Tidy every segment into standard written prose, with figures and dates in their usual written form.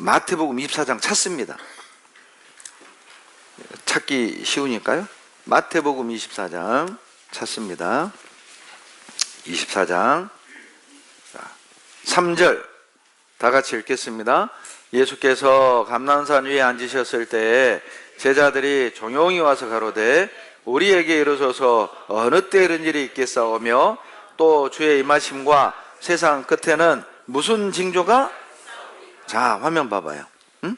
마태복음 24장 찾습니다. 찾기 쉬우니까요. 마태복음 24장 찾습니다. 24장 3절 다 같이 읽겠습니다. 예수께서 감난산 위에 앉으셨을 때에 제자들이 조용히 와서 가로되 우리에게 이르소서 어느 때 이런 일이 있겠사오며 또 주의 임하심과 세상 끝에는 무슨 징조가? 자, 화면 봐봐요. 응?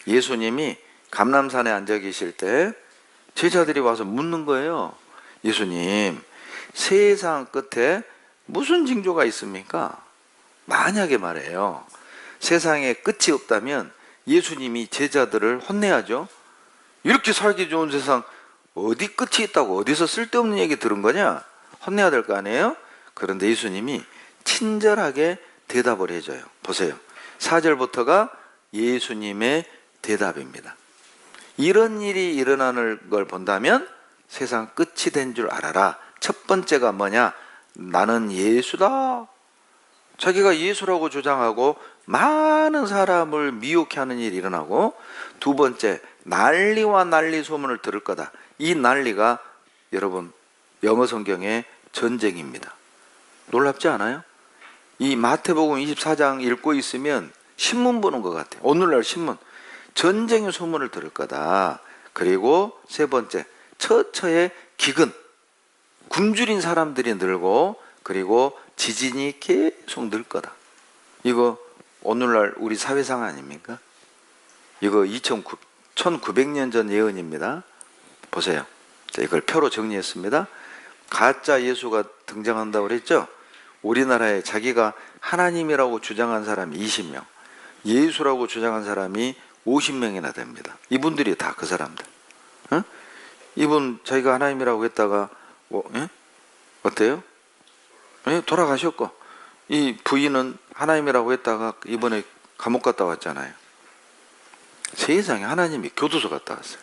예수님이 감람산에 앉아 계실 때 제자들이 와서 묻는 거예요. 예수님, 세상 끝에 무슨 징조가 있습니까? 만약에 말해요, 세상에 끝이 없다면 예수님이 제자들을 혼내야죠. 이렇게 살기 좋은 세상 어디 끝이 있다고, 어디서 쓸데없는 얘기 들은 거냐? 혼내야 될 거 아니에요? 그런데 예수님이 친절하게 대답을 해줘요. 보세요. 4절부터가 예수님의 대답입니다. 이런 일이 일어나는 걸 본다면 세상 끝이 된 줄 알아라. 첫 번째가 뭐냐? 나는 예수다. 자기가 예수라고 주장하고 많은 사람을 미혹해 하는 일이 일어나고, 두 번째, 난리와 난리 소문을 들을 거다. 이 난리가 여러분 영어 성경의 전쟁입니다. 놀랍지 않아요? 이 마태복음 24장 읽고 있으면 신문 보는 것 같아요. 오늘날 신문. 전쟁의 소문을 들을 거다. 그리고 세 번째, 처처의 기근, 굶주린 사람들이 늘고, 그리고 지진이 계속 늘 거다. 이거 오늘날 우리 사회상 아닙니까? 이거 1900년 전 예언입니다. 보세요. 자, 이걸 표로 정리했습니다. 가짜 예수가 등장한다고 그랬죠? 우리나라에 자기가 하나님이라고 주장한 사람이 20명, 예수라고 주장한 사람이 50명이나 됩니다. 이분들이 다 그 사람들. 어? 이분 자기가 하나님이라고 했다가 어때요? 돌아가셨고, 이 부인은 하나님이라고 했다가 이번에 감옥 갔다 왔잖아요. 세상에 하나님이 교도소 갔다 왔어요.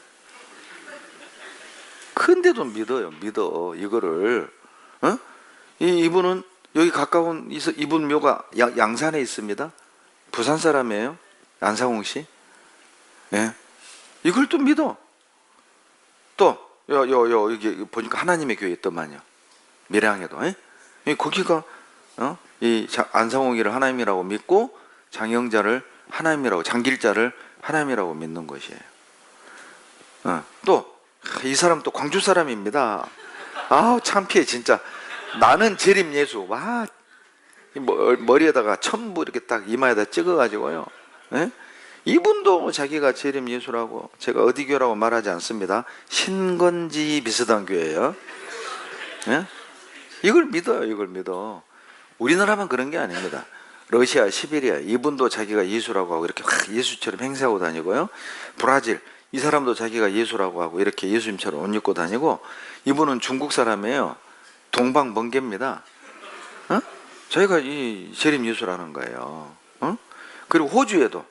근데도 믿어 이거를. 이분은 여기 가까운 이분 묘가 양산에 있습니다. 부산 사람이에요. 안상홍 씨. 예. 이걸 또 믿어. 또 여기 보니까 하나님의 교회 있더만요. 밀양에도. 거기가 이 안상홍이를 하나님이라고 믿고 장영자를 하나님이라고, 장길자를 하나님이라고 믿는 것이에요. 또 이 사람 또 광주 사람입니다. 아우 창피해 진짜. 나는 재림 예수. 와, 머리에다가 첨부 이렇게 딱 이마에다 찍어가지고요. 이분도 자기가 재림 예수라고, 제가 어디 교라고 말하지 않습니다. 신건지 비슷한 교회예요. 이걸 믿어요. 이걸 믿어. 우리나라만 그런 게 아닙니다. 러시아, 시베리아, 이분도 자기가 예수라고 하고 이렇게 예수처럼 행세하고 다니고요. 브라질, 이 사람도 자기가 예수라고 하고 이렇게 예수님처럼 옷 입고 다니고, 이분은 중국 사람이에요. 동방번개입니다. 저희가 이 재림 예수라는 거예요. 그리고 호주에도,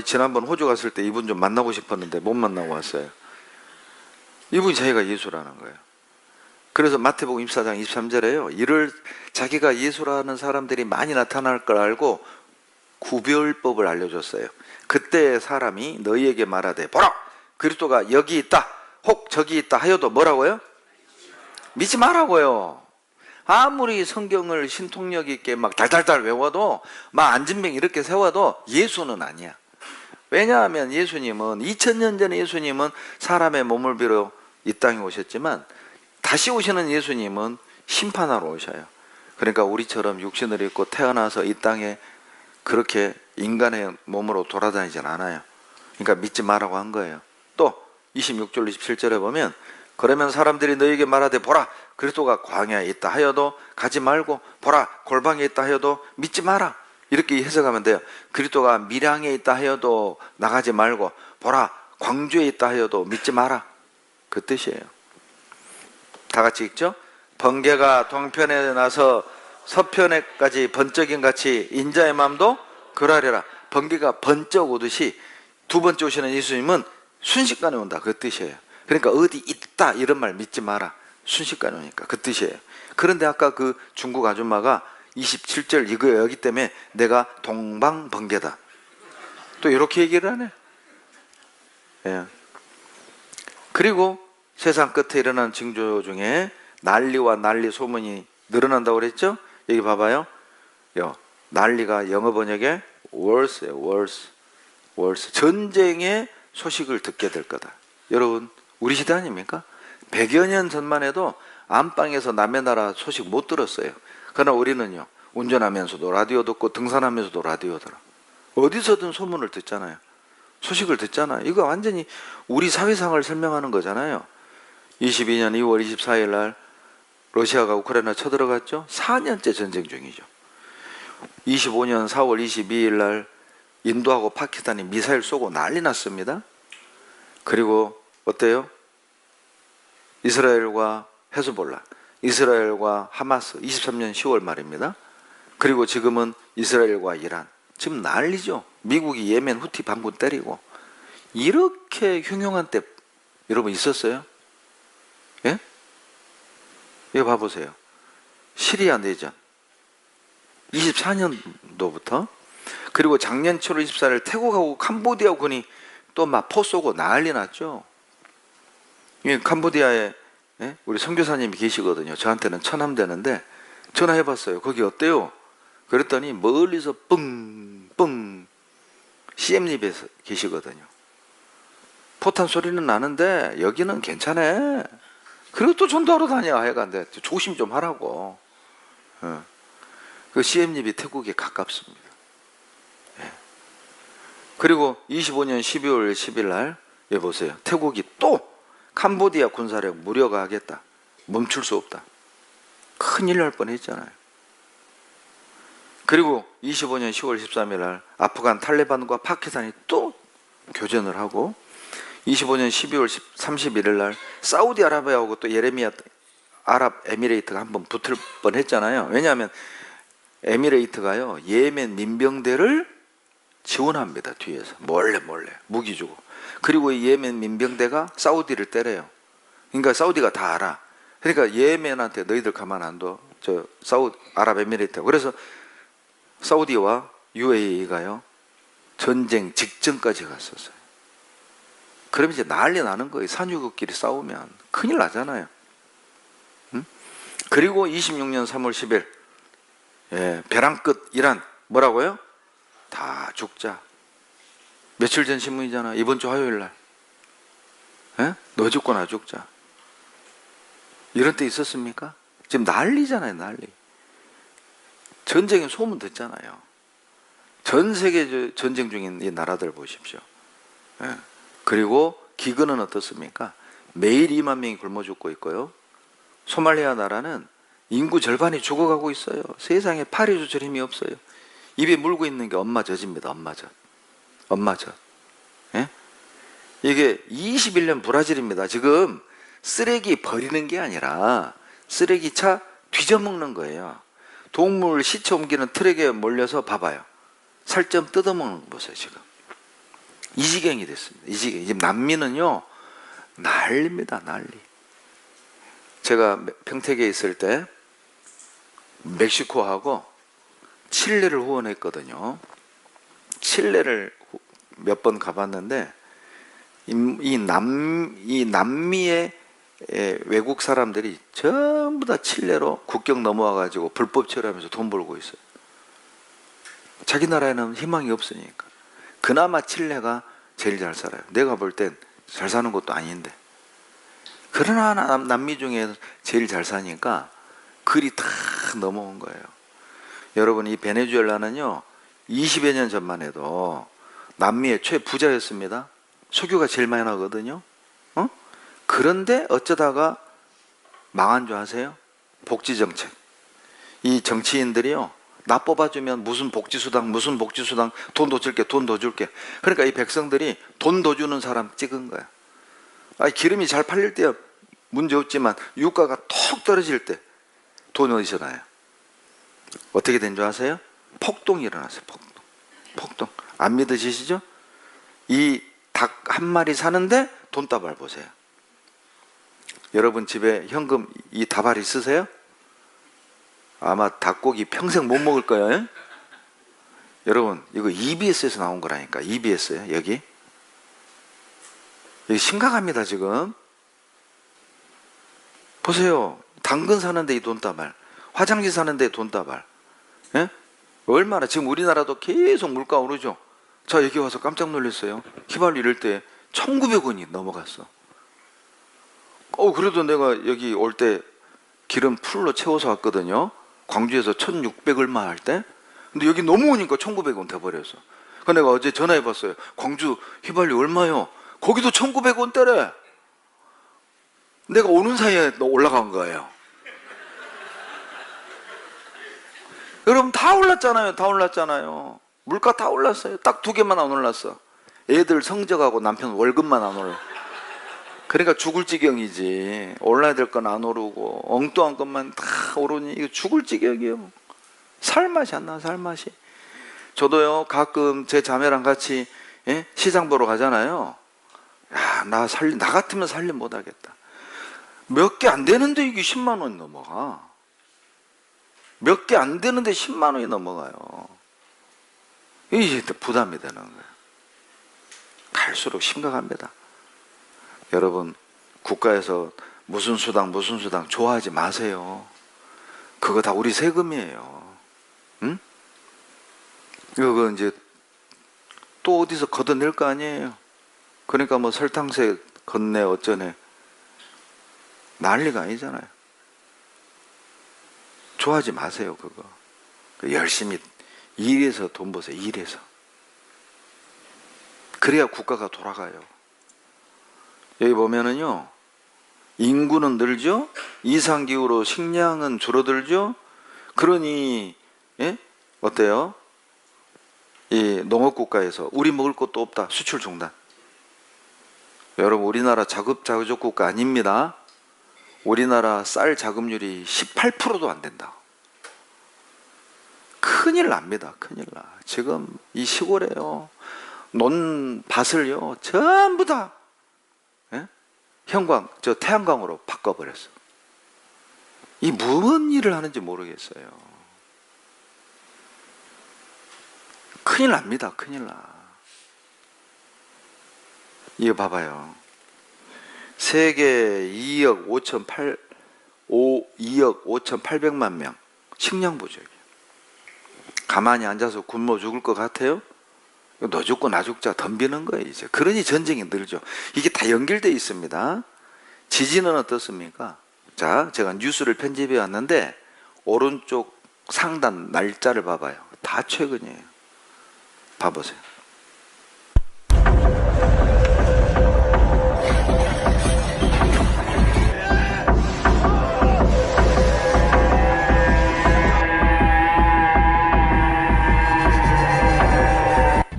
지난번 호주 갔을 때 이분 좀 만나고 싶었는데 못 만나고 왔어요. 이분이 자기가 예수라는 거예요. 그래서 마태복음 24장 23절에요. 이를 자기가 예수라는 사람들이 많이 나타날 걸 알고 구별법을 알려줬어요. 그때 사람이 너희에게 말하되 보라, 그리스도가 여기 있다, 혹 저기 있다 하여도 뭐라고요? 믿지 말라고요. 아무리 성경을 신통력 있게 막 달달달 외워도, 막 안진뱅 이렇게 세워도 예수는 아니야. 왜냐하면 예수님은 2000년 전에 예수님은 사람의 몸을 빌어 이 땅에 오셨지만, 다시 오시는 예수님은 심판하러 오셔요. 그러니까 우리처럼 육신을 입고 태어나서 이 땅에 그렇게 인간의 몸으로 돌아다니진 않아요. 그러니까 믿지 말라고 한 거예요. 또 26절 27절에 보면, 그러면 사람들이 너희에게 말하되 보라, 그리스도가 광야에 있다 하여도 가지 말고, 보라, 골방에 있다 하여도 믿지 마라. 이렇게 해석하면 돼요. 그리스도가 밀양에 있다 하여도 나가지 말고, 보라, 광주에 있다 하여도 믿지 마라. 그 뜻이에요. 다 같이 읽죠? 번개가 동편에 나서 서편에까지 번쩍인 같이 인자의 마음도 그러하리라. 번개가 번쩍 오듯이 두 번째 오시는 예수님은 순식간에 온다. 그 뜻이에요. 그러니까 어디 있다 이런 말 믿지 마라. 순식간에 오니까 그 뜻이에요. 그런데 아까 그 중국 아줌마가 27절 이거였기 때문에 내가 동방번개다. 또 이렇게 얘기를 하네. 예. 그리고 세상 끝에 일어난 징조 중에 난리와 난리 소문이 늘어난다고 그랬죠? 여기 봐봐요. 난리가 영어 번역에 worse예요. worse. 전쟁의 소식을 듣게 될 거다. 여러분, 우리 시대 아닙니까? 100여 년 전만 해도 안방에서 남의 나라 소식 못 들었어요. 그러나 우리는요, 운전하면서도 라디오 듣고 등산하면서도 라디오 들어. 어디서든 소문을 듣잖아요. 소식을 듣잖아요. 이거 완전히 우리 사회상을 설명하는 거잖아요. 22년 2월 24일 날 러시아가 우크라이나 쳐들어갔죠. 4년째 전쟁 중이죠. 25년 4월 22일 날 인도하고 파키스탄이 미사일 쏘고 난리 났습니다. 그리고 어때요? 이스라엘과 헤즈볼라, 이스라엘과 하마스 23년 10월 말입니다. 그리고 지금은 이스라엘과 이란. 지금 난리죠. 미국이 예멘 후티 반군 때리고. 이렇게 흉흉한 때 여러분 있었어요? 예? 이거 봐보세요. 시리아 내전 24년도부터, 그리고 작년 7월 24일 태국하고 캄보디아 군이 또 막 포 쏘고 난리 났죠. 캄보디아에 우리 선교사님이 계시거든요. 저한테는 처남되는데 전화해봤어요. 거기 어때요? 그랬더니 멀리서 뻥뻥 CM립에서 계시거든요. 포탄 소리는 나는데 여기는 괜찮아. 그리고 또 전도하러 다녀 하여간데 조심 좀 하라고. 그 CM립이 태국에 가깝습니다. 그리고 25년 12월 10일 날 보세요. 태국이 또 캄보디아 군사력 무력화하겠다. 멈출 수 없다. 큰일 날 뻔했잖아요. 그리고 25년 10월 13일 날 아프간 탈레반과 파키스탄이 또 교전을 하고, 25년 12월 31일 날 사우디아라비아하고 또 예레미야 아랍에미레이트가 한번 붙을 뻔했잖아요. 왜냐하면 에미레이트가요 예멘 민병대를 지원합니다. 뒤에서 몰래 무기 주고. 그리고 이 예멘 민병대가 사우디를 때려요. 그러니까 사우디가 다 알아. 그러니까 예멘한테 너희들 가만 안 둬. 아랍에미레이트. 그래서 사우디와 UAE가요 전쟁 직전까지 갔었어요. 그럼 이제 난리 나는 거예요. 산유국끼리 싸우면 큰일 나잖아요. 그리고 26년 3월 10일 벼랑 끝 이란 뭐라고요? 다 죽자. 며칠 전 신문이잖아. 이번 주 화요일 날. 너 죽고 나 죽자. 이런 때 있었습니까? 지금 난리잖아요. 난리. 전쟁에 소문 듣잖아요. 전 세계 전쟁 중인 이 나라들 보십시오. 그리고 기근은 어떻습니까? 매일 2만 명이 굶어 죽고 있고요. 소말리아 나라는 인구 절반이 죽어가고 있어요. 세상에 파리 조절 힘이 없어요. 입에 물고 있는 게 엄마젖입니다. 엄마젖. 이게 21년 브라질입니다. 지금 쓰레기 버리는 게 아니라 쓰레기차 뒤져먹는 거예요. 동물 시체 옮기는 트럭에 몰려서 봐봐요. 살점 뜯어먹는 거 보세요. 지금 이 지경이 됐습니다. 이 지경. 지금 남미는요 난리입니다. 난리. 제가 평택에 있을 때 멕시코하고 칠레를 후원했거든요. 칠레를 몇 번 가봤는데 이 남미의 외국 사람들이 전부 다 칠레로 국경 넘어와 가지고 불법 체류하면서 돈 벌고 있어요. 자기 나라에는 희망이 없으니까. 그나마 칠레가 제일 잘 살아요. 내가 볼 땐 잘 사는 것도 아닌데. 그러나 남미 중에 제일 잘 사니까 글이 다 넘어온 거예요. 여러분, 이 베네수엘라는요 20여 년 전만 해도 남미의 최부자였습니다. 석유가 제일 많이 나거든요. 그런데 어쩌다가 망한 줄 아세요? 복지정책. 이 정치인들이요 나 뽑아주면 무슨 복지수당 돈 더 줄게. 그러니까 이 백성들이 돈 더 주는 사람 찍은 거야. 기름이 잘 팔릴 때 문제 없지만 유가가 톡 떨어질 때 돈 어디서 나요? 어떻게 된 줄 아세요? 폭동이 일어났어요. 폭동. 안 믿으시죠? 이 닭 한 마리 사는데 돈다발 보세요. 여러분 집에 현금 이 다발 있으세요? 아마 닭고기 평생 못 먹을 거예요. 여러분 이거 EBS에서 나온 거라니까. EBS에 여기 심각합니다. 지금 보세요. 당근 사는데 이 돈다발, 화장지 사는데 돈다발. 예? 얼마나 지금 우리나라도 계속 물가 오르죠. 자, 여기 와서 깜짝 놀랐어요. 휘발유 이럴 때 1,900원이 넘어갔어. 그래도 내가 여기 올 때 기름 풀로 채워서 왔거든요. 광주에서 1,600 얼마 할 때. 근데 여기 넘어오니까 1,900원 돼버렸어. 그 내가 어제 전화해봤어요. 광주 휘발유 얼마요? 거기도 1,900원대래. 내가 오는 사이에 올라간 거예요. 여러분 다 올랐잖아요. 다 올랐잖아요. 물가 다 올랐어요. 딱 2개만 안 올랐어. 애들 성적하고 남편 월급만 안 올라. 그러니까 죽을 지경이지. 올라야 될 건 안 오르고 엉뚱한 것만 다 오르니 이거 죽을 지경이에요. 살맛이 안 나. 살맛이. 저도요 가끔 제 자매랑 같이 시장 보러 가잖아요. 야, 나 같으면 살림 못하겠다. 몇 개 안 되는데 이게 10만 원이 넘어가. 몇 개 안 되는데 10만 원이 넘어가요. 이게 부담이 되는 거예요. 갈수록 심각합니다. 여러분 국가에서 무슨 수당 좋아하지 마세요. 그거 다 우리 세금이에요. 응? 이거 이제 또 어디서 걷어낼 거 아니에요. 그러니까 뭐 설탕세 걷네 어쩌네 난리가 아니잖아요. 좋아하지 마세요. 그거 열심히 일해서 돈 버세요. 일해서. 그래야 국가가 돌아가요. 여기 보면은요 인구는 늘죠. 이상기후로 식량은 줄어들죠. 그러니 어때요? 이 농업국가에서 우리 먹을 것도 없다. 수출 중단. 여러분 우리나라 자급자족 국가 아닙니다. 우리나라 쌀 자급률이 18%도 안 된다. 큰일 납니다. 큰일 나. 지금 이 시골에요 논밭을요 전부 다 형광, 태양광으로 바꿔버렸어. 이 무슨 일을 하는지 모르겠어요. 큰일 납니다. 큰일 나. 이거 봐봐요. 세계 2억 5,800만 명 식량 부족이에요. 가만히 앉아서 굶어 죽을 것 같아요? 너 죽고 나 죽자 덤비는 거예요. 이제 그러니 전쟁이 늘죠. 이게 다 연결되어 있습니다. 지진은 어떻습니까? 자, 제가 뉴스를 편집해 왔는데 오른쪽 상단 날짜를 봐봐요. 다 최근이에요. 봐보세요.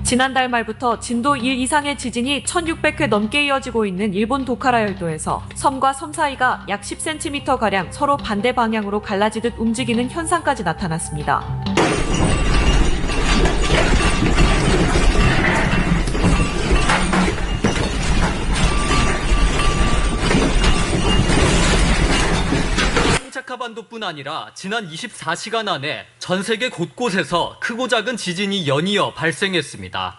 지난달 말부터 진도 1 이상의 지진이 1600회 넘게 이어지고 있는 일본 도카라 열도에서 섬과 섬 사이가 약 10cm가량 서로 반대 방향으로 갈라지듯 움직이는 현상까지 나타났습니다. 한반도뿐 아니라 지난 24시간 안에 전 세계 곳곳에서 크고 작은 지진이 연이어 발생했습니다.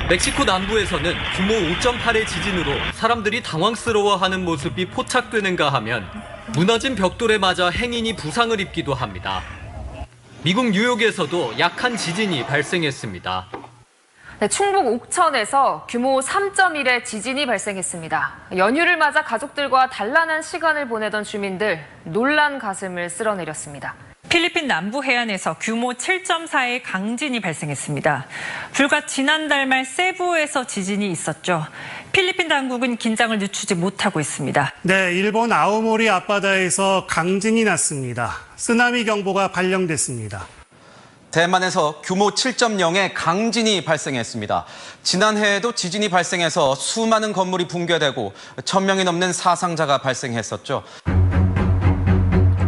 멕시코 남부에서는 규모 5.8의 지진으로 사람들이 당황스러워하는 모습이 포착되는가 하면 무너진 벽돌에 맞아 행인이 부상을 입기도 합니다. 미국 뉴욕에서도 약한 지진이 발생했습니다. 네, 충북 옥천에서 규모 3.1의 지진이 발생했습니다. 연휴를 맞아 가족들과 단란한 시간을 보내던 주민들 놀란 가슴을 쓸어내렸습니다. 필리핀 남부 해안에서 규모 7.4의 강진이 발생했습니다. 불과 지난달 말 세부에서 지진이 있었죠. 필리핀 당국은 긴장을 늦추지 못하고 있습니다. 네, 일본 아오모리 앞바다에서 강진이 났습니다. 쓰나미 경보가 발령됐습니다. 대만에서 규모 7.0의 강진이 발생했습니다. 지난해에도 지진이 발생해서 수많은 건물이 붕괴되고 1,000명이 넘는 사상자가 발생했었죠.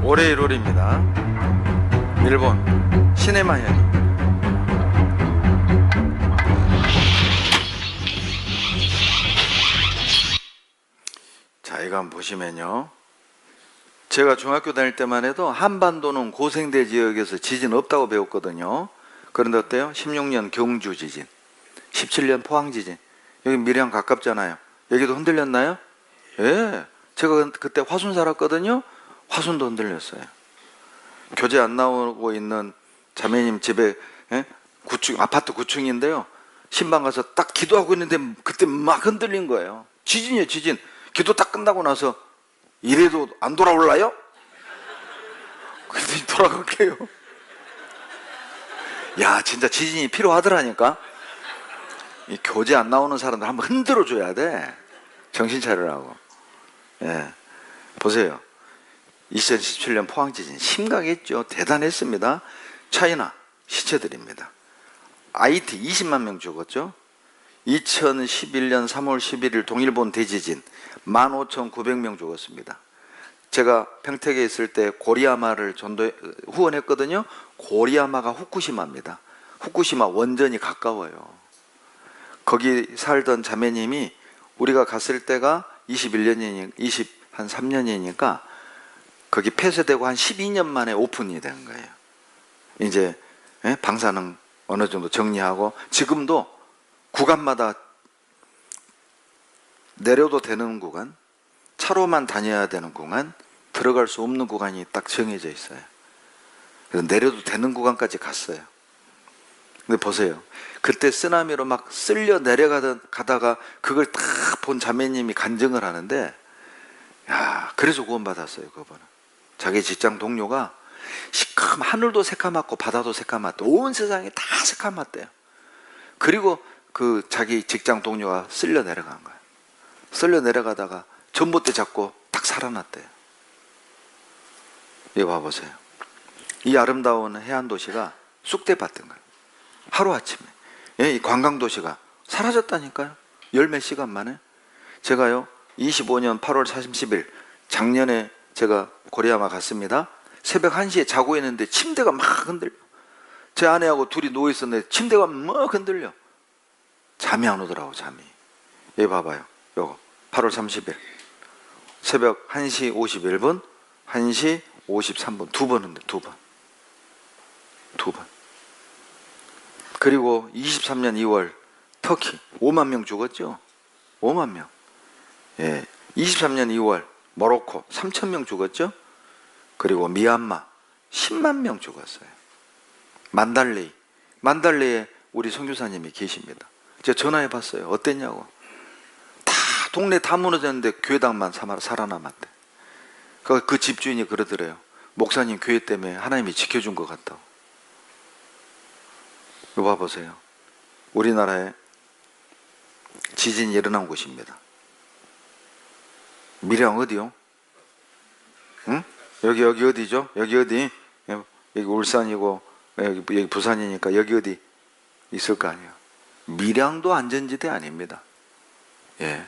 올해 1월입니다. 일본 시네마현. 자, 이거 한번 보시면요. 제가 중학교 다닐 때만 해도 한반도는 고생대 지역에서 지진 없다고 배웠거든요. 그런데 어때요? 16년 경주 지진, 17년 포항 지진. 여기 밀양 가깝잖아요. 여기도 흔들렸나요? 예. 제가 그때 화순 살았거든요. 화순도 흔들렸어요. 교재 안 나오고 있는 자매님 집에, 예? 아파트 9층인데요. 신방 가서 딱 기도하고 있는데 그때 막 흔들린 거예요. 지진이에요, 지진. 기도 딱 끝나고 나서 이래도 안 돌아올라요? 그랬더니 돌아갈게요. 야, 진짜 지진이 필요하더라니까. 이 교재 안 나오는 사람들 한번 흔들어 줘야 돼. 정신 차리라고. 예. 보세요. 2017년 포항 지진 심각했죠. 대단했습니다. 차이나 시체들입니다. IT 20만 명 죽었죠. 2011년 3월 11일 동일본 대지진 15,900명 죽었습니다. 제가 평택에 있을 때 고리야마를 후원했거든요. 고리야마가 후쿠시마입니다. 후쿠시마 원전이 가까워요. 거기 살던 자매님이 우리가 갔을 때가 21년이니까 한 3년이니까 거기 폐쇄되고 한 12년 만에 오픈이 된 거예요. 이제 방사능 어느 정도 정리하고 지금도 구간마다 내려도 되는 구간, 차로만 다녀야 되는 구간, 들어갈 수 없는 구간이 딱 정해져 있어요. 그래서 내려도 되는 구간까지 갔어요. 근데 보세요. 그때 쓰나미로 막 쓸려 내려가다가 그걸 딱 본 자매님이 간증을 하는데, 야, 그래서 구원받았어요, 그분은. 자기 직장 동료가 하늘도 새카맣고 바다도 새카맣대. 온 세상이 다 새카맣대요. 그리고 그 자기 직장 동료가 쓸려 내려간 거예요. 쓸려 내려가다가 전봇대 잡고 딱 살아났대요. 이거 봐보세요. 이 아름다운 해안 도시가 쑥대밭인 거예요. 하루아침에. 이 관광도시가 사라졌다니까요. 열 몇 시간 만에. 제가요 25년 8월 30일 작년에 제가 고리야마 갔습니다. 새벽 1시에 자고 있는데 침대가 막 흔들려. 제 아내하고 둘이 누워있었는데 침대가 막 흔들려. 잠이 안 오더라고. 잠이. 여기 봐봐요. 요거 8월 30일 새벽 1시 51분 1시 53분 두 번 흔들려. 두 번. 그리고 23년 2월 터키 5만 명 죽었죠. 5만 명. 예. 23년 2월 모로코 3천 명 죽었죠. 그리고 미얀마 10만 명 죽었어요. 만달레이에 우리 선교사님이 계십니다. 제가 전화해 봤어요. 어땠냐고. 다 동네 다 무너졌는데 교회당만 살아남았대. 그 집주인이 그러더래요. 목사님 교회 때문에 하나님이 지켜준 것 같다고. 이거 봐보세요. 우리나라에 지진이 일어난 곳입니다. 밀양 어디요? 응? 여기 어디죠? 여기 어디? 여기 울산이고 여기 부산이니까 여기 어디 있을 거 아니에요. 밀양도 안전지대 아닙니다. 예.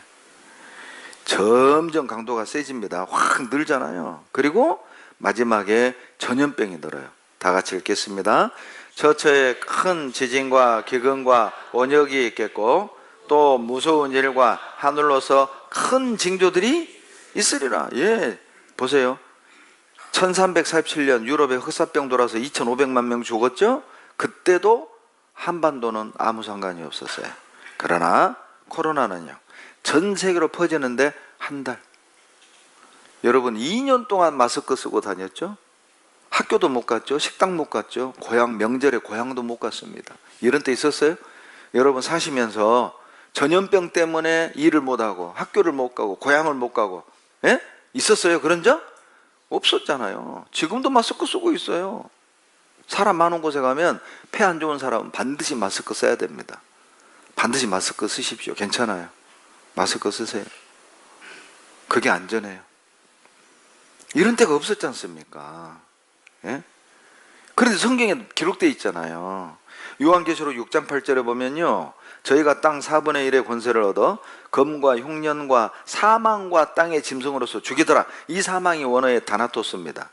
점점 강도가 세집니다. 확 늘잖아요. 그리고 마지막에 전염병이 늘어요. 다 같이 읽겠습니다. 처처에 큰 지진과 기근과 원역이 있겠고 또 무서운 일과 하늘로서 큰 징조들이 있으리라. 예, 보세요. 1347년 유럽에 흑사병 돌아서 2500만 명 죽었죠. 그때도 한반도는 아무 상관이 없었어요. 그러나 코로나는요 전 세계로 퍼지는데 한 달. 여러분 2년 동안 마스크 쓰고 다녔죠. 학교도 못 갔죠. 식당 못 갔죠. 명절에 고향도 못 갔습니다. 이런 때 있었어요? 여러분 사시면서 전염병 때문에 일을 못 하고 학교를 못 가고 고향을 못 가고 있었어요? 그런 적? 없었잖아요. 지금도 마스크 쓰고 있어요. 사람 많은 곳에 가면 폐 안 좋은 사람은 반드시 마스크 써야 됩니다. 반드시 마스크 쓰십시오. 괜찮아요. 마스크 쓰세요. 그게 안전해요. 이런 때가 없었지 않습니까? 예? 그런데 성경에 기록되어 있잖아요. 요한계시록 6장 8절에 보면요, 저희가 땅 4분의 1의 권세를 얻어 검과 흉년과 사망과 땅의 짐승으로서 죽이더라. 이 사망이 원어의 다나토스입니다.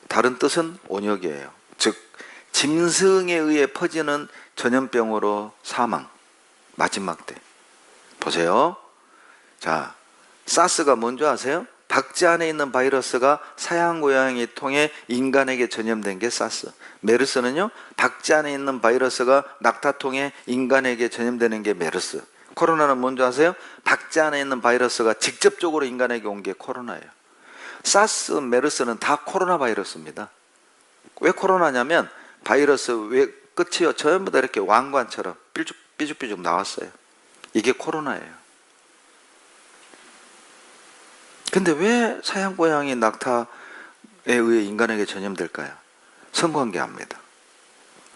다른 뜻은 온역이에요. 즉 짐승에 의해 퍼지는 전염병으로 사망. 마지막 때 보세요. 자, 사스가 뭔지 아세요? 박쥐 안에 있는 바이러스가 사양 고양이 통해 인간에게 전염된 게 사스. 메르스는요, 박쥐 안에 있는 바이러스가 낙타 통해 인간에게 전염되는 게 메르스. 코로나는 뭔지 아세요? 박쥐 안에 있는 바이러스가 직접적으로 인간에게 온 게 코로나예요. 사스, 메르스는 다 코로나 바이러스입니다. 왜 코로나냐면 바이러스 왜 끝이요? 전부 다 이렇게 왕관처럼 삐죽삐죽 나왔어요. 이게 코로나예요. 근데 왜 사양고양이 낙타에 의해 인간에게 전염될까요? 성관계합니다.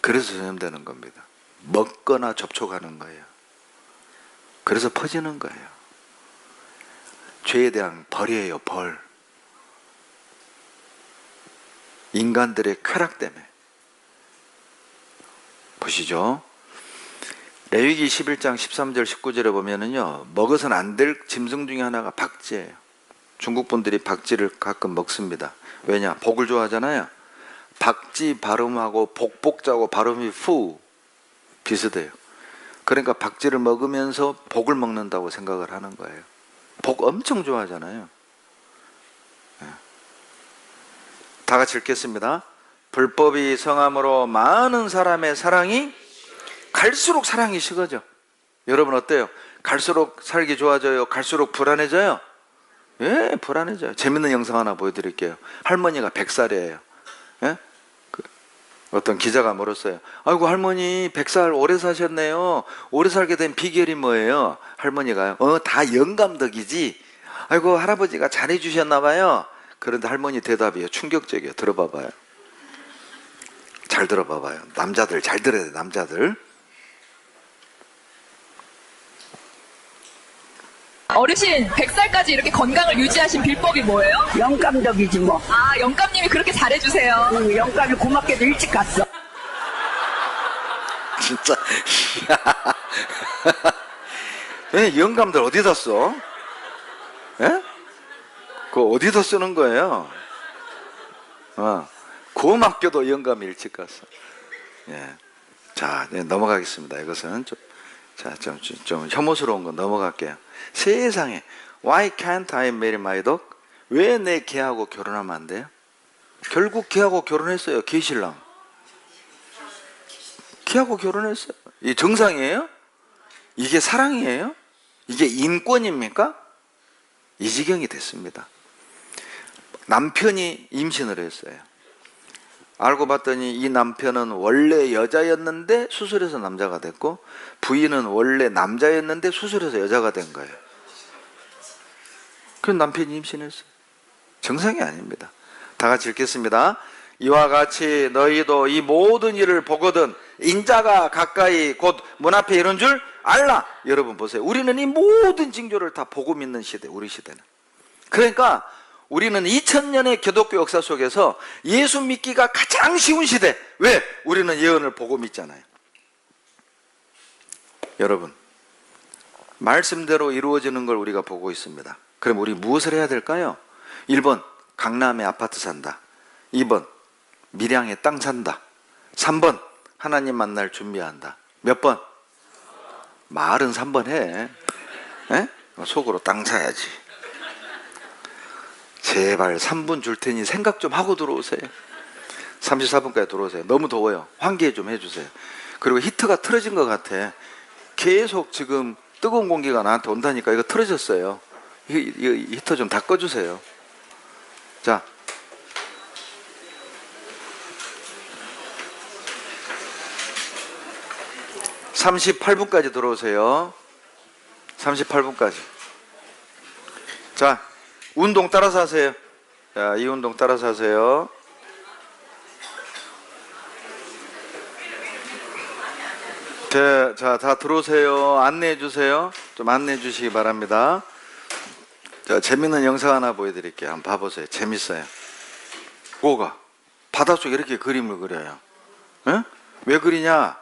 그래서 전염되는 겁니다. 먹거나 접촉하는 거예요. 그래서 퍼지는 거예요. 죄에 대한 벌이에요, 벌. 인간들의 쾌락 때문에. 보시죠. 레위기 11장 13절 19절에 보면은요, 먹어서는 안 될 짐승 중에 하나가 박쥐예요. 중국 분들이 박쥐를 가끔 먹습니다. 왜냐? 복을 좋아하잖아요. 박쥐 발음하고 복복자고 발음이 푸 비슷해요. 그러니까 박쥐를 먹으면서 복을 먹는다고 생각을 하는 거예요. 복 엄청 좋아하잖아요. 다 같이 읽겠습니다. 불법이 성함으로 많은 사람의 사랑이 갈수록 사랑이 식어져. 여러분 어때요? 갈수록 살기 좋아져요? 갈수록 불안해져요? 예, 불안해져요. 재밌는 영상 하나 보여드릴게요. 할머니가 100살이에요. 예? 어떤 기자가 물었어요. 아이고 할머니 100살 오래 사셨네요. 오래 살게 된 비결이 뭐예요? 할머니가요. 다 영감 덕이지. 아이고 할아버지가 잘해주셨나 봐요. 그런데 할머니 대답이에요. 충격적이에요. 들어봐봐요. 잘 들어봐봐요. 남자들 잘 들어야 돼. 남자들. 어르신 100살까지 이렇게 건강을 유지하신 비법이 뭐예요? 영감덕이지 뭐. 아, 영감님이 그렇게 잘해주세요. 영감이 고맙게도 일찍 갔어. 진짜. 예, 영감들 어디다 써? 예? 그거 어디다 쓰는 거예요? 고맙게도 영감이 일찍 갔어. 예. 자, 네, 넘어가겠습니다. 이것은 좀 혐오스러운 건 넘어갈게요. 세상에, why can't I marry my dog? 왜 내 개하고 결혼하면 안 돼요? 결국 개하고 결혼했어요. 개신랑. 개하고 결혼했어요. 이게 정상이에요? 이게 사랑이에요? 이게 인권입니까? 이 지경이 됐습니다. 남편이 임신을 했어요. 알고 봤더니 이 남편은 원래 여자였는데 수술해서 남자가 됐고, 부인은 원래 남자였는데 수술해서 여자가 된 거예요. 그럼 남편이 임신했어요. 정상이 아닙니다. 다 같이 읽겠습니다. 이와 같이 너희도 이 모든 일을 보거든 인자가 가까이 곧 문 앞에 이른 줄 알라. 여러분 보세요. 우리는 이 모든 징조를 다 보고 믿는 시대, 우리 시대는. 그러니까 우리는 2000년의 기독교 역사 속에서 예수 믿기가 가장 쉬운 시대. 왜? 우리는 예언을 보고 믿잖아요. 여러분, 말씀대로 이루어지는 걸 우리가 보고 있습니다. 그럼 우리 무엇을 해야 될까요? 1번, 강남에 아파트 산다. 2번, 밀양에 땅 산다. 3번, 하나님 만날 준비한다. 몇 번? 말은 3번 해. 에? 속으로 땅 사야지. 제발 3분 줄 테니 생각 좀 하고 들어오세요. 34분까지 들어오세요. 너무 더워요. 환기 좀 해주세요. 그리고 히터가 틀어진 것 같아. 계속 지금 뜨거운 공기가 나한테 온다니까 이거 틀어졌어요. 이거 히터 좀 다 꺼주세요. 자, (38분까지) 들어오세요. 38분까지. 자, 운동 따라서 하세요. 자, 이 운동 따라서 하세요. 자, 다 들어오세요. 안내해 주세요. 좀 안내해 주시기 바랍니다. 자, 재밌는 영상 하나 보여드릴게요. 한번 봐보세요. 재밌어요. 뭐가? 바닷속에 이렇게 그림을 그려요. 에? 왜 그리냐?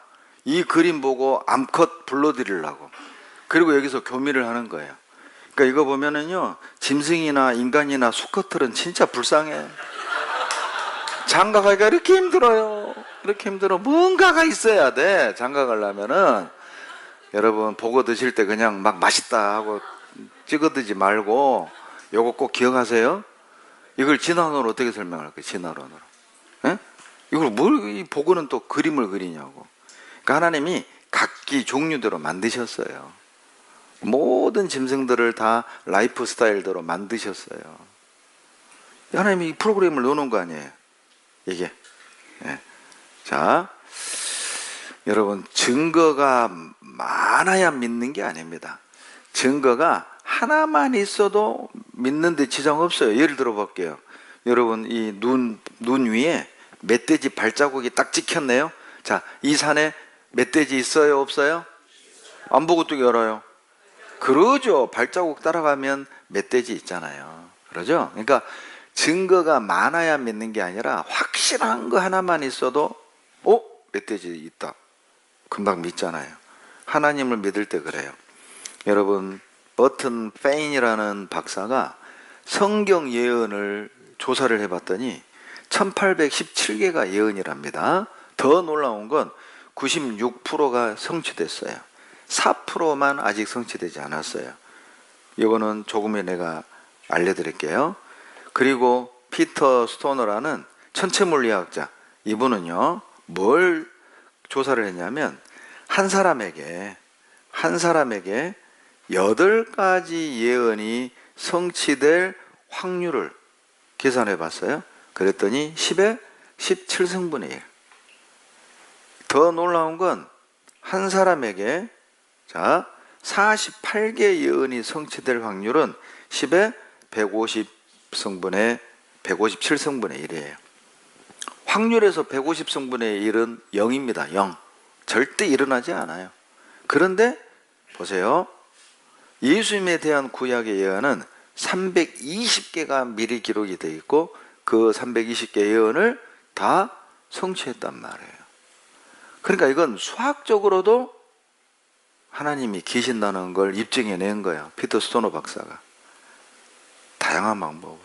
이 그림 보고 암컷 불러드리려고. 그리고 여기서 교미를 하는 거예요. 그러니까 이거 보면은요, 짐승이나 인간이나 수컷들은 진짜 불쌍해. 장가가기가 이렇게 힘들어요. 이렇게 힘들어. 뭔가가 있어야 돼. 장가가려면은. 여러분, 보고 드실 때 그냥 막 맛있다 하고 찍어 드지 말고 요거 꼭 기억하세요. 이걸 진화론으로 어떻게 설명할 거예요? 진화론으로. 예? 이걸 뭘, 이 보고는 또 그림을 그리냐고. 그러니까 하나님이 각기 종류대로 만드셨어요. 모든 짐승들을 다 라이프 스타일대로 만드셨어요. 하나님이 이 프로그램을 넣어놓은 거 아니에요? 이게. 예. 자, 여러분, 증거가 많아야 믿는 게 아닙니다. 증거가 하나만 있어도 믿는데 지장 없어요. 예를 들어 볼게요. 여러분, 이 눈 위에 멧돼지 발자국이 딱 찍혔네요. 자, 이 산에 멧돼지 있어요? 없어요? 안 보고 또 열어요. 그러죠. 발자국 따라가면 멧돼지 있잖아요. 그러죠? 그러니까 증거가 많아야 믿는 게 아니라 확실한 거 하나만 있어도 멧돼지 있다. 금방 믿잖아요. 하나님을 믿을 때 그래요. 여러분, 버튼 페인이라는 박사가 성경 예언을 조사를 해봤더니 1817개가 예언이랍니다. 더 놀라운 건 96%가 성취됐어요. 4%만 아직 성취되지 않았어요. 이거는 조금에 내가 알려드릴게요. 그리고 피터 스토너라는 천체물리학자, 이분은요 뭘 조사를 했냐면 한 사람에게 8가지 예언이 성취될 확률을 계산해 봤어요. 그랬더니 10에 17승분의 1. 더 놀라운 건 한 사람에게 48개 예언이 성취될 확률은 10에 157승분의 1이에요. 확률에서 150승분의 1은 0입니다. 0. 절대 일어나지 않아요. 그런데 보세요. 예수님에 대한 구약의 예언은 320개가 미리 기록이 되어 있고 그 320개 예언을 다 성취했단 말이에요. 그러니까 이건 수학적으로도 하나님이 계신다는 걸 입증해낸 거예요. 피터 스토너 박사가. 다양한 방법으로.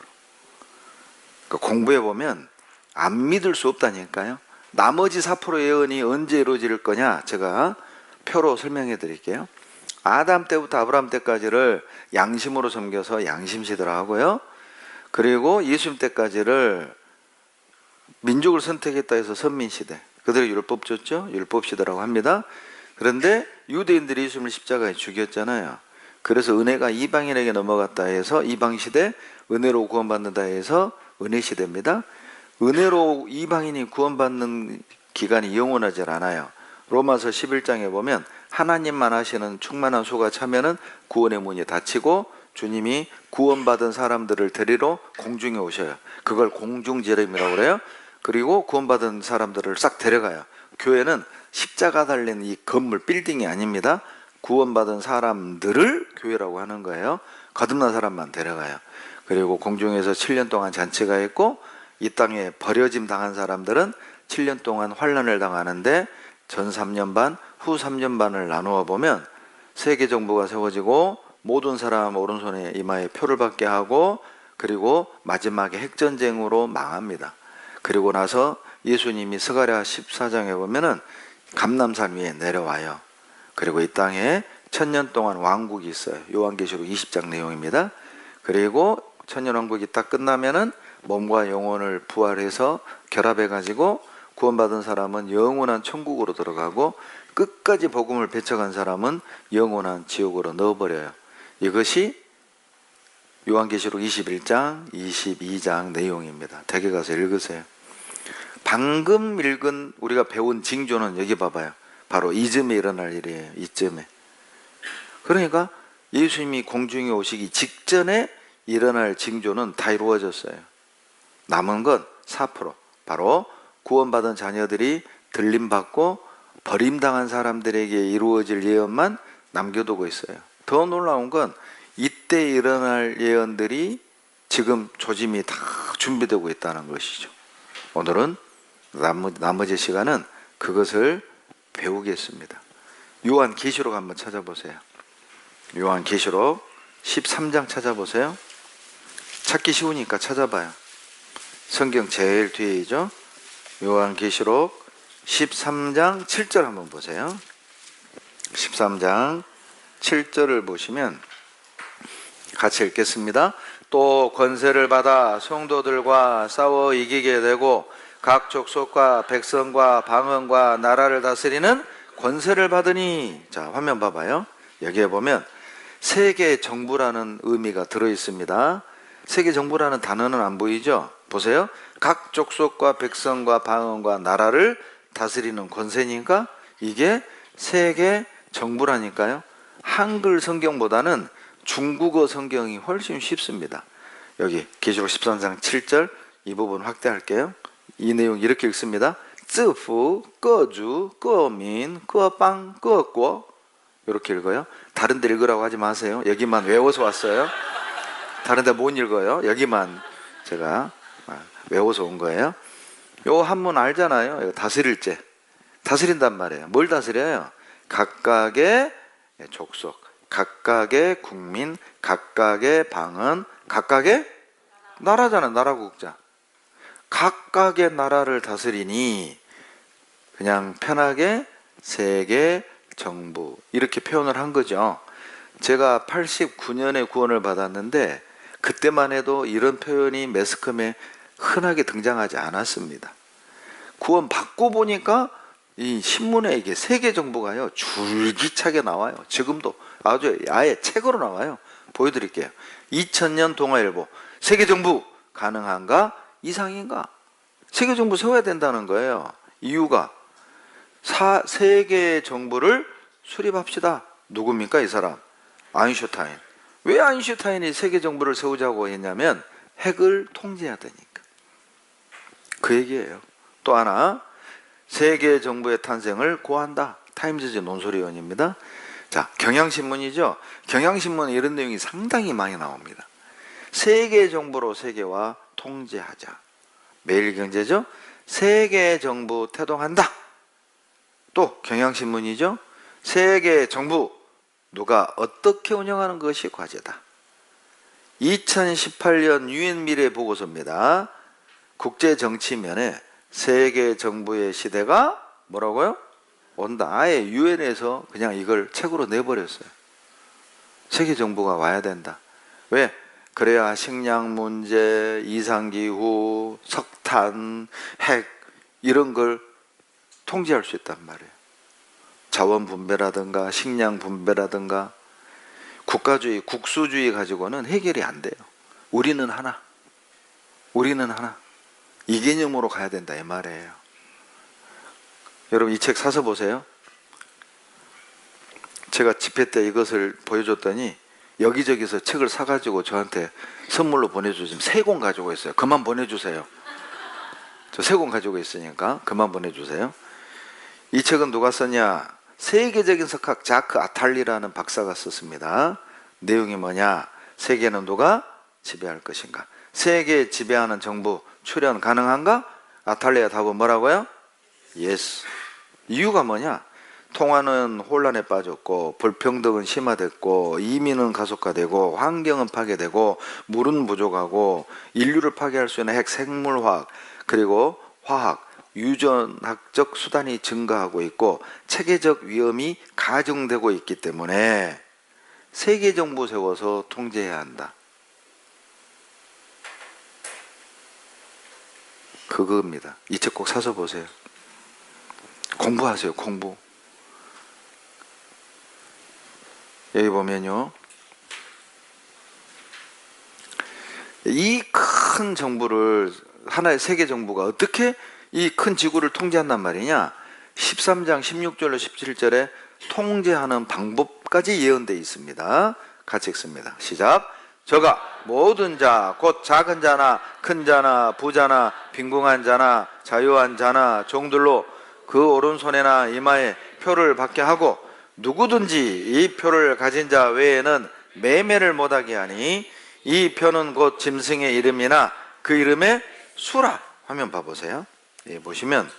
그러니까 공부해보면 안 믿을 수 없다니까요. 나머지 4% 예언이 언제 이루어질 거냐 제가 표로 설명해 드릴게요. 아담 때부터 아브라함 때까지를 양심으로 섬겨서 양심시대라 하고요. 그리고 예수님 때까지를 민족을 선택했다 해서 선민시대. 그대로 율법 줬죠. 율법시대라고 합니다. 그런데 유대인들이 예수님을 십자가에 죽였잖아요. 그래서 은혜가 이방인에게 넘어갔다 해서 이방시대, 은혜로 구원받는다 해서 은혜시대입니다. 은혜로 이방인이 구원받는 기간이 영원하지 않아요. 로마서 11장에 보면 하나님만 하시는 충만한 수가 차면은 구원의 문이 닫히고 주님이 구원받은 사람들을 데리러 공중에 오셔요. 그걸 공중제림이라고 그래요. 그리고 구원받은 사람들을 싹 데려가요. 교회는 십자가 달린 이 건물, 빌딩이 아닙니다. 구원받은 사람들을 교회라고 하는 거예요. 거듭난 사람만 데려가요. 그리고 공중에서 7년 동안 잔치가 있고 이 땅에 버려짐 당한 사람들은 7년 동안 환난을 당하는데 전 3년 반, 후 3년 반을 나누어 보면 세계 정부가 세워지고 모든 사람 오른손에 이마에 표를 받게 하고 그리고 마지막에 핵전쟁으로 망합니다. 그리고 나서 예수님이 스가랴 14장에 보면은 감람산 위에 내려와요. 그리고 이 땅에 1000년 동안 왕국이 있어요. 요한계시록 20장 내용입니다. 그리고 천년왕국이 딱 끝나면은 몸과 영혼을 부활해서 결합해가지고 구원받은 사람은 영원한 천국으로 들어가고 끝까지 복음을 배척한 사람은 영원한 지옥으로 넣어버려요. 이것이 요한계시록 21장, 22장 내용입니다. 댁에 가서 읽으세요. 방금 읽은 우리가 배운 징조는 여기 봐봐요. 바로 이쯤에 일어날 일이에요. 이쯤에. 그러니까 예수님이 공중에 오시기 직전에 일어날 징조는 다 이루어졌어요. 남은 건 4%. 바로 구원받은 자녀들이 들림받고 버림당한 사람들에게 이루어질 예언만 남겨두고 있어요. 더 놀라운 건 이때 일어날 예언들이 지금 조짐이 다 준비되고 있다는 것이죠. 오늘은 나머지 시간은 그것을 배우겠습니다. 요한계시록 한번 찾아보세요. 요한계시록 13장 찾아보세요. 찾기 쉬우니까 찾아봐요. 성경 제일 뒤에이죠. 요한계시록 13장 7절 한번 보세요. 13장 7절을 보시면 같이 읽겠습니다. 또 권세를 받아 성도들과 싸워 이기게 되고 각 족속과 백성과 방언과 나라를 다스리는 권세를 받으니. 자, 화면 봐봐요. 여기에 보면 세계 정부라는 의미가 들어 있습니다. 세계 정부라는 단어는 안 보이죠? 보세요. 각 족속과 백성과 방언과 나라를 다스리는 권세니까 이게 세계 정부라니까요. 한글 성경보다는 중국어 성경이 훨씬 쉽습니다. 여기 계시록 13장 7절 이 부분 확대할게요. 이 내용 이렇게 읽습니다. 制服, 各族, 各民, 各邦, 各国 이렇게 읽어요. 다른 데 읽으라고 하지 마세요. 여기만 외워서 왔어요. 다른 데 못 읽어요. 여기만 제가 외워서 온 거예요. 요 한문 알잖아요. 다스릴 때 다스린단 말이에요. 뭘 다스려요? 각각의 족속, 각각의 국민, 각각의 방언, 각각의 나라잖아. 나라 국자. 각각의 나라를 다스리니 그냥 편하게 세계 정부 이렇게 표현을 한 거죠. 제가 89년에 구원을 받았는데 그때만 해도 이런 표현이 매스컴에 흔하게 등장하지 않았습니다. 구원 받고 보니까 이 신문에 이게 세계 정부가요 줄기차게 나와요. 지금도 아주 아예 책으로 나와요. 보여드릴게요. 2000년 동아일보 세계 정부 가능한가? 이상인가? 세계 정부 세워야 된다는 거예요. 이유가 세계 정부를 수립합시다. 누굽니까 이 사람? 아인슈타인. 왜 아인슈타인이 세계 정부를 세우자고 했냐면 핵을 통제해야 되니까. 그 얘기예요. 또 하나 세계 정부의 탄생을 고한다. 타임즈지 논설위원입니다. 자, 경향신문이죠. 경향신문에 이런 내용이 상당히 많이 나옵니다. 세계 정부로 세계화 통제하자. 매일경제죠. 세계 정부 태동한다. 또 경향신문이죠. 세계 정부 누가 어떻게 운영하는 것이 과제다. 2018년 유엔 미래 보고서입니다. 국제 정치면에 세계 정부의 시대가 뭐라고요? 온다. 아예 유엔에서 그냥 이걸 책으로 내버렸어요. 세계 정부가 와야 된다. 왜? 그래야 식량 문제, 이상기후, 석탄, 핵 이런 걸 통제할 수 있단 말이에요. 자원 분배라든가 식량 분배라든가 국가주의, 국수주의 가지고는 해결이 안 돼요. 우리는 하나. 우리는 하나. 이 개념으로 가야 된다 이 말이에요. 여러분 이 책 사서 보세요. 제가 집회 때 이것을 보여줬더니 여기저기서 책을 사가지고 저한테 선물로 보내주시면 3권 가지고 있어요. 그만 보내주세요. 저 3권 가지고 있으니까 그만 보내주세요. 이 책은 누가 썼냐? 세계적인 석학 자크 아탈리라는 박사가 썼습니다. 내용이 뭐냐? 세계는 누가 지배할 것인가? 세계 지배하는 정부 출현 가능한가? 아탈리아 답은 뭐라고요? 예스. 이유가 뭐냐? 통화는 혼란에 빠졌고 불평등은 심화됐고 이민은 가속화되고 환경은 파괴되고 물은 부족하고 인류를 파괴할 수 있는 핵, 생물화학 그리고 화학, 유전학적 수단이 증가하고 있고 체계적 위험이 가중되고 있기 때문에 세계 정부 세워서 통제해야 한다. 그겁니다. 이 책 꼭 사서 보세요. 공부하세요. 공부. 여기 보면요. 이 큰 정부를 하나의 세계 정부가 어떻게 이 큰 지구를 통제한단 말이냐. 13장 16절로 17절에 통제하는 방법까지 예언되어 있습니다. 같이 읽습니다. 시작. 저가 모든 자, 곧 작은 자나 큰 자나 부자나 빈궁한 자나 자유한 자나 종들로 그 오른손에나 이마에 표를 받게 하고 누구든지 이 표를 가진 자 외에는 매매를 못하게 하니 이 표는 곧 짐승의 이름이나 그 이름의 수라. 화면 봐보세요. 예, 보시면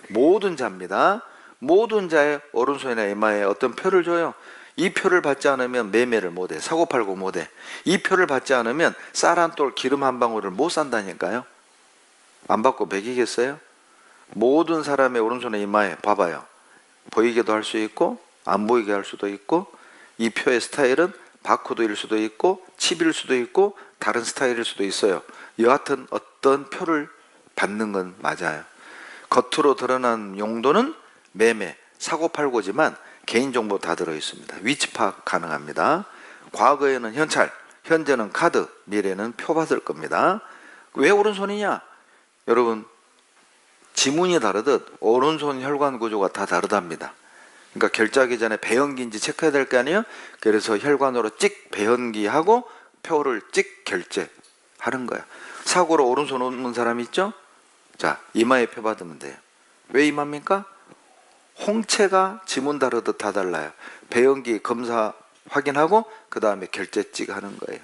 모든 자입니다. 모든 자의 오른손이나 이마에 어떤 표를 줘요. 이 표를 받지 않으면 매매를 못해. 사고팔고 못해. 이 표를 받지 않으면 쌀 한 톨 기름 한 방울을 못 산다니까요. 안 받고 먹이겠어요? 모든 사람의 오른손에 이마에 봐봐요. 보이게도 할 수 있고 안 보이게 할 수도 있고 이 표의 스타일은 바코드일 수도 있고 칩일 수도 있고 다른 스타일일 수도 있어요. 여하튼 어떤 표를 받는 건 맞아요. 겉으로 드러난 용도는 매매, 사고팔고지만 개인정보 다 들어있습니다. 위치 파악 가능합니다. 과거에는 현찰, 현재는 카드, 미래는 표 받을 겁니다. 왜 오른손이냐? 여러분, 지문이 다르듯 오른손 혈관 구조가 다 다르답니다. 그러니까 결제하기 전에 배연기인지 체크해야 될 거 아니에요? 그래서 혈관으로 찍 배연기하고 표를 찍 결제하는 거야. 사고로 오른손 없는 사람 있죠? 자, 이마에 표 받으면 돼요. 왜 이마입니까? 홍채가 지문 다르듯 다 달라요. 배연기 검사 확인하고 그 다음에 결제 찍 하는 거예요.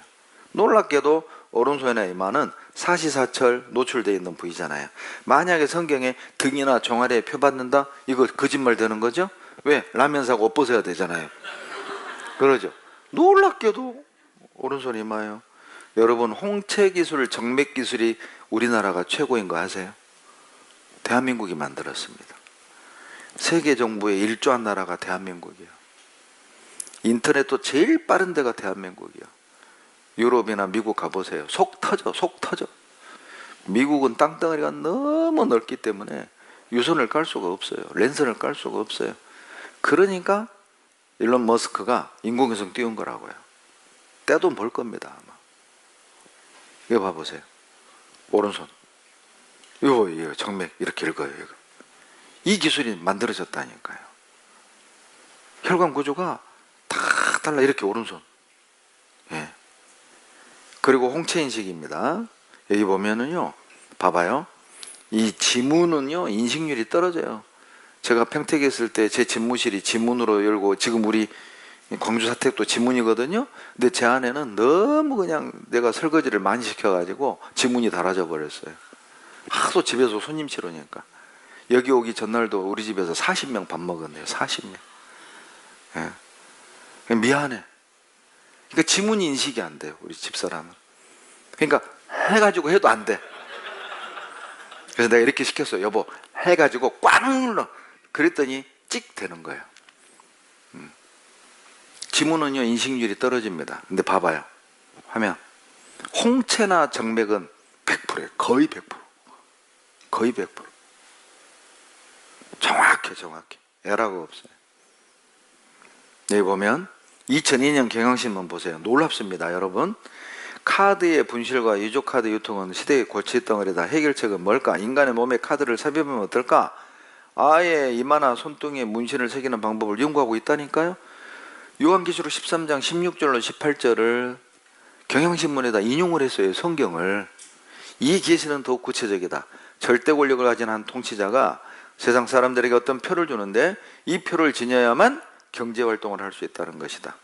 놀랍게도 오른손이나 이마는 사시사철 노출되어 있는 부위잖아요. 만약에 성경에 등이나 종아리에 표 받는다? 이거 거짓말 되는 거죠? 왜? 라면 사고 옷 벗어야 되잖아요. 그러죠. 놀랍게도 오른손 이마예요. 여러분, 홍채 기술, 정맥 기술이 우리나라가 최고인 거 아세요? 대한민국이 만들었습니다. 세계 정부에 일조한 나라가 대한민국이에요. 인터넷도 제일 빠른 데가 대한민국이에요. 유럽이나 미국 가보세요. 속 터져, 속 터져. 미국은 땅덩어리가 너무 넓기 때문에 유선을 깔 수가 없어요. 랜선을 깔 수가 없어요. 그러니까 일론 머스크가 인공위성 띄운 거라고요. 떼돈 벌 겁니다, 아마. 이거 봐보세요. 오른손. 이거 정맥 이렇게 읽어요. 이거. 이 기술이 만들어졌다니까요. 혈관 구조가 다 달라. 이렇게 오른손. 예. 그리고 홍채 인식입니다. 여기 보면은요, 봐봐요. 이 지문은요, 인식률이 떨어져요. 제가 평택에 있을 때 제 집무실이 지문으로 열고, 지금 우리 광주 사택도 지문이거든요. 근데 제 안에는 너무 그냥 내가 설거지를 많이 시켜가지고 지문이 달아져 버렸어요. 하도 집에서 손님 치르니까. 여기 오기 전날도 우리 집에서 40명 밥 먹었네요. 40명. 예. 미안해. 그러니까 지문 인식이 안 돼요, 우리 집사람은. 그러니까 해가지고 해도 안 돼. 그래서 내가 이렇게 시켰어요. 여보, 해가지고 꽉 눌러. 그랬더니 찍 되는 거예요. 지문은요, 인식률이 떨어집니다. 근데 봐봐요. 화면. 홍채나 정맥은 100%예요. 거의 100%. 거의 100%. 정확해. 에러가 없어요. 여기 보면 2002년 경향신문 보세요. 놀랍습니다, 여러분. 카드의 분실과 유족카드 유통은 시대의 골칫덩어리다. 해결책은 뭘까? 인간의 몸에 카드를 삽입하면 어떨까? 아예 이마나 손등에 문신을 새기는 방법을 연구하고 있다니까요. 요한계시록 13장 16절로 18절을 경향신문에다 인용을 했어요. 성경을. 이 계시는 더욱 구체적이다. 절대 권력을 가진 한 통치자가 세상 사람들에게 어떤 표를 주는데 이 표를 지녀야만 경제활동을 할 수 있다는 것이다.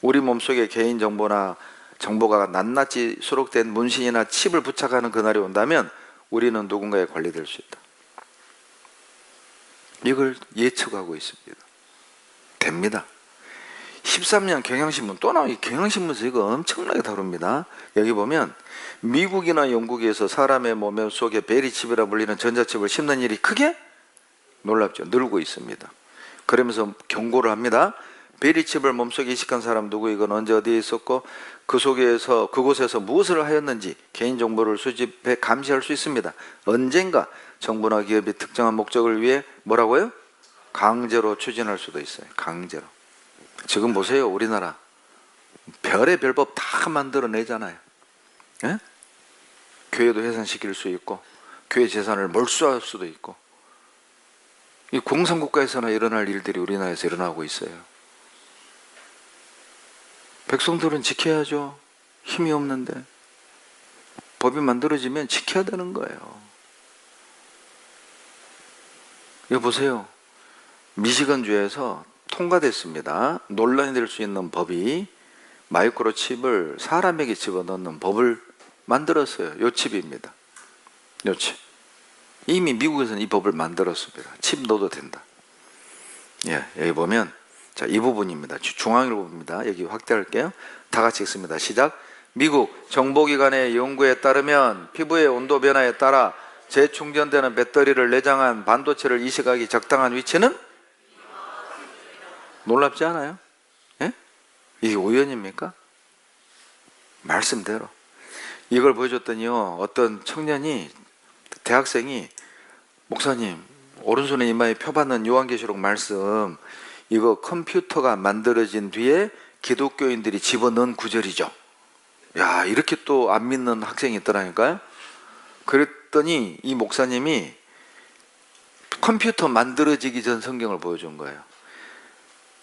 우리 몸속에 개인정보나 정보가 낱낱이 수록된 문신이나 칩을 부착하는 그날이 온다면 우리는 누군가에 관리될 수 있다. 이걸 예측하고 있습니다. 됩니다. 13년 경향신문 또 나와. 이 경향신문에서 이거 엄청나게 다룹니다. 여기 보면 미국이나 영국에서 사람의 몸 속에 베리칩이라 불리는 전자칩을 심는 일이 크게 놀랍죠. 늘고 있습니다. 그러면서 경고를 합니다. 베리칩을 몸속에 이식한 사람 누구, 이건 언제 어디에 있었고 그곳에서 무엇을 하였는지 개인정보를 수집해 감시할 수 있습니다. 언젠가 정부나 기업이 특정한 목적을 위해 뭐라고요? 강제로 추진할 수도 있어요. 강제로. 지금 보세요. 우리나라 별의 별법 다 만들어내잖아요. 예? 교회도 해산시킬 수 있고 교회 재산을 몰수할 수도 있고. 이 공산국가에서나 일어날 일들이 우리나라에서 일어나고 있어요. 백성들은 지켜야죠. 힘이 없는데. 법이 만들어지면 지켜야 되는 거예요. 이거 보세요. 미시건주에서 통과됐습니다. 논란이 될 수 있는 법이 마이크로칩을 사람에게 집어넣는 법을 만들었어요. 요 칩입니다. 요 칩. 이미 미국에서는 이 법을 만들었습니다. 칩 넣어도 된다. 예, 여기 보면 자, 이 부분입니다. 중앙일보입니다. 여기 확대할게요. 다 같이 읽습니다. 시작. 미국 정보기관의 연구에 따르면 피부의 온도 변화에 따라 재충전되는 배터리를 내장한 반도체를 이식하기 적당한 위치는? 놀랍지 않아요? 예? 이게 우연입니까? 말씀대로. 이걸 보여줬더니요, 어떤 청년이, 대학생이, 목사님, 오른손에 이마에 펴받는 요한계시록 말씀, 이거 컴퓨터가 만들어진 뒤에 기독교인들이 집어넣은 구절이죠. 야, 이렇게 또 안 믿는 학생이 있더라니까요. 그랬더니 이 목사님이 컴퓨터 만들어지기 전 성경을 보여준 거예요.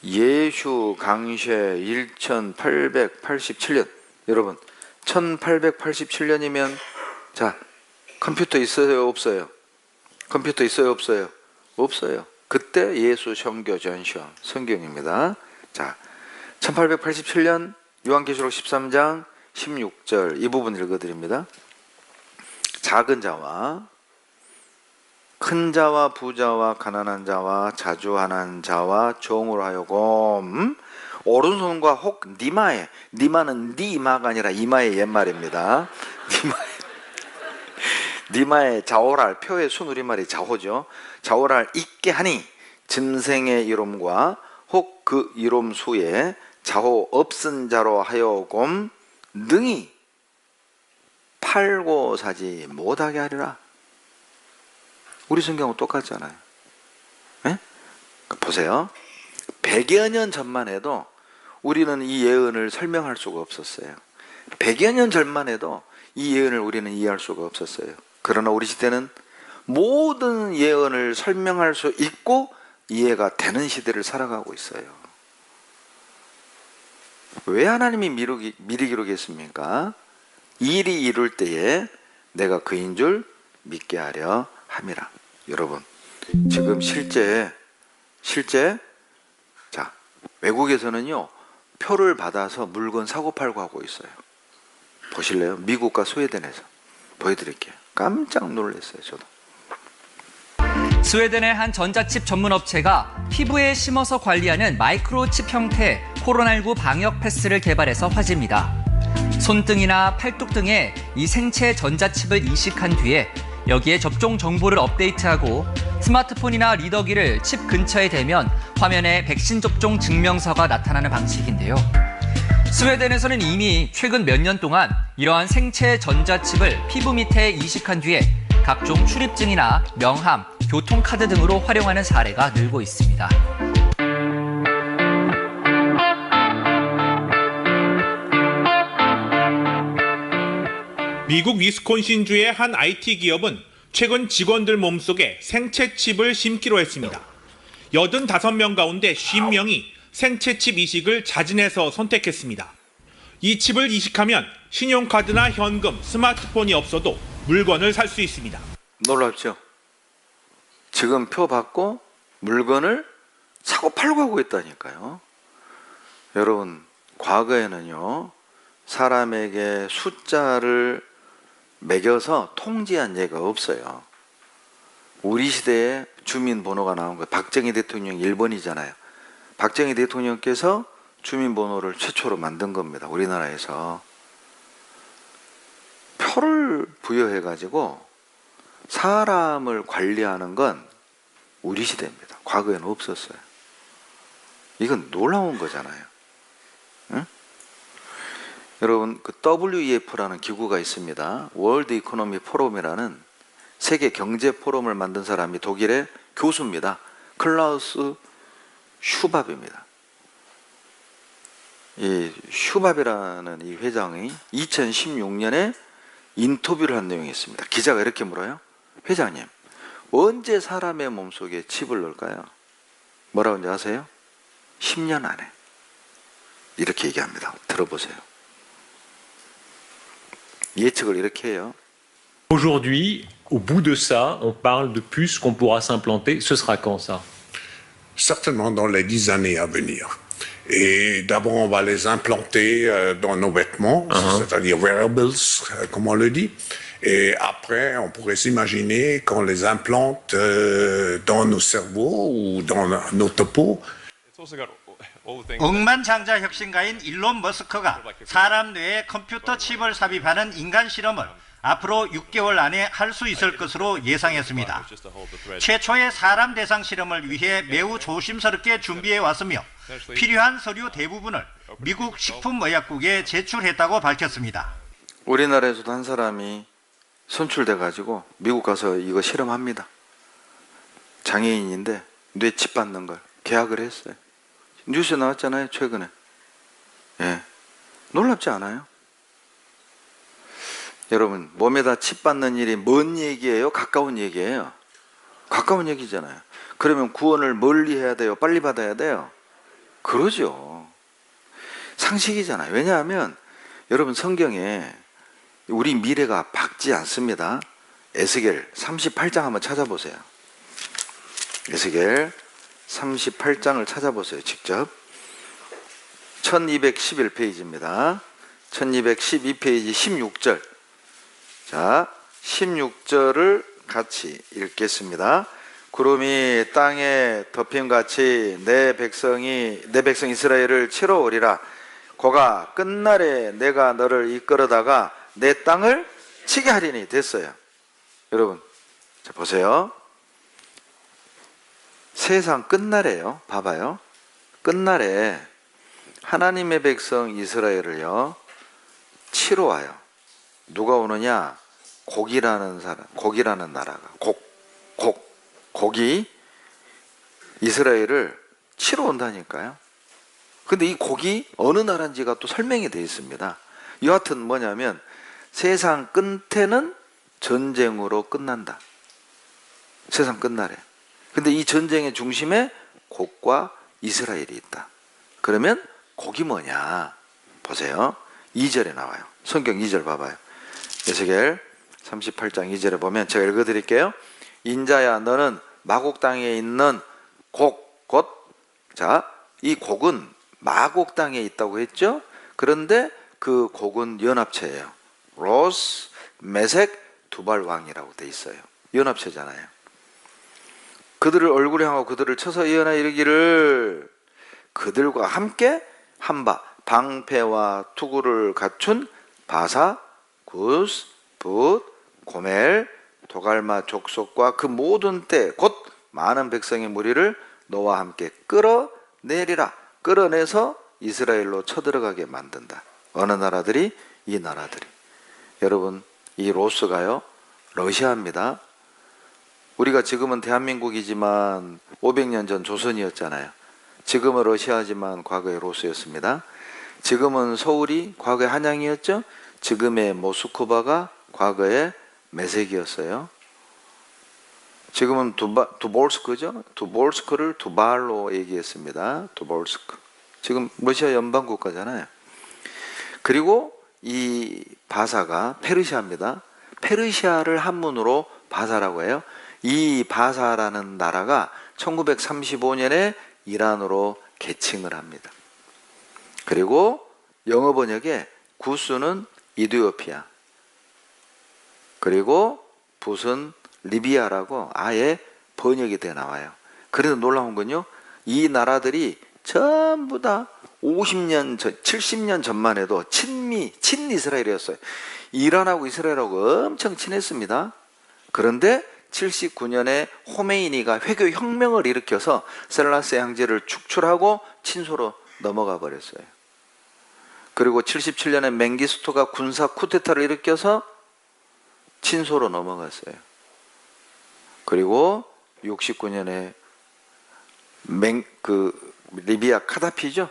예수 강쇠 1887년. 여러분, 1887년이면 자, 컴퓨터 있어요, 없어요? 컴퓨터 있어요, 없어요? 없어요. 그때 예수 선교 전시원 성경입니다. 자, 1887년 요한계시록 13장 16절 이 부분 읽어드립니다. 작은 자와 큰 자와 부자와 가난한 자와 자주하는 자와 종으로 하여금 오른손과 혹 니마에, 니마는 니 이마가 아니라 이마의 옛말입니다. 니마에 자오랄, 표의 순우리말이 자호죠. 자오랄 있게 하니 짐승의 이름과 혹 그 이름 수에 자호 없은 자로 하여금 능히 팔고 사지 못하게 하리라. 우리 성경은 똑같잖아요. 네? 보세요. 100여 년 전만 해도 우리는 이 예언을 설명할 수가 없었어요. 100여 년 전만 해도 이 예언을 우리는 이해할 수가 없었어요. 그러나 우리 시대는 모든 예언을 설명할 수 있고 이해가 되는 시대를 살아가고 있어요. 왜 하나님이 미리 기록했습니까? 일이 이룰 때에 내가 그인 줄 믿게 하려 함이라. 여러분, 지금 실제 자, 외국에서는요, 표를 받아서 물건 사고 팔고 하고 있어요. 보실래요? 미국과 스웨덴에서 보여드릴게요. 깜짝 놀랐어요, 저도. 스웨덴의 한 전자칩 전문 업체가 피부에 심어서 관리하는 마이크로칩 형태의 코로나19 방역 패스를 개발해서 화제입니다. 손등이나 팔뚝 등에 이 생체 전자칩을 이식한 뒤에 여기에 접종 정보를 업데이트하고 스마트폰이나 리더기를 칩 근처에 대면 화면에 백신 접종 증명서가 나타나는 방식인데요. 스웨덴에서는 이미 최근 몇 년 동안 이러한 생체 전자칩을 피부 밑에 이식한 뒤에 각종 출입증이나 명함, 교통카드 등으로 활용하는 사례가 늘고 있습니다. 미국 위스콘신주의 한 IT 기업은 최근 직원들 몸속에 생체 칩을 심기로 했습니다. 85명 가운데 50명이 생체 칩 이식을 자진해서 선택했습니다. 이 칩을 이식하면 신용카드나 현금, 스마트폰이 없어도 물건을 살 수 있습니다. 놀랍죠? 지금 표 받고 물건을 사고 팔고 하고 있다니까요. 여러분, 과거에는요, 사람에게 숫자를 매겨서 통지한 예가 없어요. 우리 시대에 주민번호가 나온 거예요. 박정희 대통령 1번이잖아요. 박정희 대통령께서 주민번호를 최초로 만든 겁니다. 우리나라에서. 표를 부여해가지고 사람을 관리하는 건 우리 시대입니다. 과거에는 없었어요. 이건 놀라운 거잖아요. 응? 여러분, 그 WEF라는 기구가 있습니다. 월드 이코노미 포럼이라는 세계 경제 포럼을 만든 사람이 독일의 교수입니다. 클라우스 슈밥입니다. 이 슈밥이라는 이 회장이 2016년에 인터뷰를 한 내용이 있습니다. 기자가 이렇게 물어요. 회장님, 언제 사람의 몸속에 칩을 넣을까요? 뭐라고 하는지 아세요? 10년 안에. 이렇게 얘기합니다. 들어보세요. 예측을 이렇게 해요. Aujourd'hui, au bout de ça, on parle de puces qu'on pourra s'implanter. Ce sera quand ça? Certainement dans les 10 années à venir. Et d'abord, on va les implanter dans nos vêtements, c'est-à-dire wearables, comme on le dit. Et après, on pourrait s'imaginer qu'on les implante dans nos cerveaux ou dans nos topos. 억만장자 혁신가인 일론 머스크가 사람 뇌에 컴퓨터 칩을 삽입하는 인간 실험을 앞으로 6개월 안에 할 수 있을 것으로 예상했습니다. 최초의 사람 대상 실험을 위해 매우 조심스럽게 준비해 왔으며 필요한 서류 대부분을 미국 식품의약국에 제출했다고 밝혔습니다. 우리나라에서도 한 사람이 선출돼 가지고 미국 가서 이거 실험합니다. 장애인인데 뇌 칩 받는 걸 계약을 했어요. 뉴스에 나왔잖아요, 최근에. 예. 놀랍지 않아요? 여러분, 몸에다 칩 받는 일이 먼 얘기예요? 가까운 얘기예요? 가까운 얘기잖아요. 그러면 구원을 멀리 해야 돼요? 빨리 받아야 돼요? 그러죠. 상식이잖아요. 왜냐하면 여러분, 성경에 우리 미래가 밝지 않습니다. 에스겔 38장 한번 찾아보세요. 에스겔 38장을 찾아보세요. 직접. 1211페이지입니다. 1212페이지 16절. 자, 16절을 같이 읽겠습니다. 구름이 땅에 덮임같이 내 백성 이스라엘을 치러 오리라. 고가 끝날에 내가 너를 이끌어다가 내 땅을 치게 하리니. 됐어요. 여러분, 자 보세요. 세상 끝날에요. 봐봐요. 끝날에 하나님의 백성 이스라엘을요 치러 와요. 누가 오느냐? 곡이라는 사람, 곡이라는 나라가 곡이 이스라엘을 치러 온다니까요. 근데 이 곡이 어느 나라인지가 또 설명이 되어 있습니다. 여하튼 뭐냐면 세상 끝에는 전쟁으로 끝난다. 세상 끝날에. 근데 이 전쟁의 중심에 곡과 이스라엘이 있다. 그러면 곡이 뭐냐? 보세요. 2절에 나와요. 성경 2절 봐봐요. 에스겔 38장 2절에 보면 제가 읽어드릴게요. 인자야, 너는 마곡 땅에 있는 곡, 곧, 자, 이 곡은 마곡 땅에 있다고 했죠? 그런데 그 곡은 연합체예요. 로스, 메색, 두발 왕이라고 돼 있어요. 연합체잖아요. 그들을 얼굴에 향하고 그들을 쳐서 예언하 이르기를 그들과 함께 한바 방패와 투구를 갖춘 바사, 구스, 붓, 고멜, 도갈마 족속과 그 모든 때 곧 많은 백성의 무리를 너와 함께 끌어내리라. 끌어내서 이스라엘로 쳐들어가게 만든다. 어느 나라들이? 이 나라들이. 여러분, 이 로스가요 러시아입니다. 우리가 지금은 대한민국이지만 500년 전 조선이었잖아요. 지금은 러시아지만 과거에 로스였습니다. 지금은 서울이 과거에 한양이었죠. 지금의 모스크바가 과거에 메색이었어요. 지금은 두볼스크죠. 두볼스크를 두발로 얘기했습니다. 두볼스크. 지금 러시아 연방국가잖아요. 그리고 이 바사가 페르시아입니다. 페르시아를 한문으로 바사라고 해요. 이 바사라는 나라가 1935년에 이란으로 개칭을 합니다. 그리고 영어 번역에 구스는 이디오피아, 그리고 붓은 리비아라고 아예 번역이 돼 나와요. 그래서 놀라운 건요, 이 나라들이 전부 다 50년 전, 70년 전만 해도 친이스라엘이었어요. 이란하고 이스라엘하고 엄청 친했습니다. 그런데 79년에 호메이니가 회교 혁명을 일으켜서 셀라세 황제를 축출하고 친소로 넘어가 버렸어요. 그리고 77년에 맹기스토가 군사 쿠데타를 일으켜서 친소로 넘어갔어요. 그리고 69년에 리비아 카다피죠.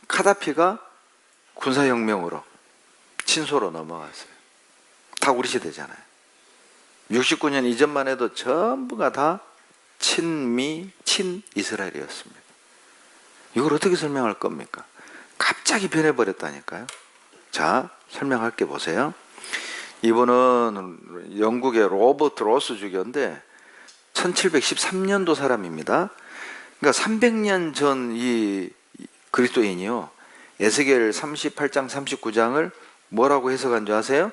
카다피가 군사혁명으로 친소로 넘어갔어요. 다 우리 시대잖아요. 69년 이전만 해도 전부가 다 친이스라엘이었습니다. 이걸 어떻게 설명할 겁니까? 갑자기 변해버렸다니까요. 자, 설명할게 보세요. 이분은 영국의 로버트 로스 주교인데 1713년도 사람입니다. 그러니까 300년 전 이 그리스도인이요, 에스겔 38장 39장을 뭐라고 해석한 줄 아세요?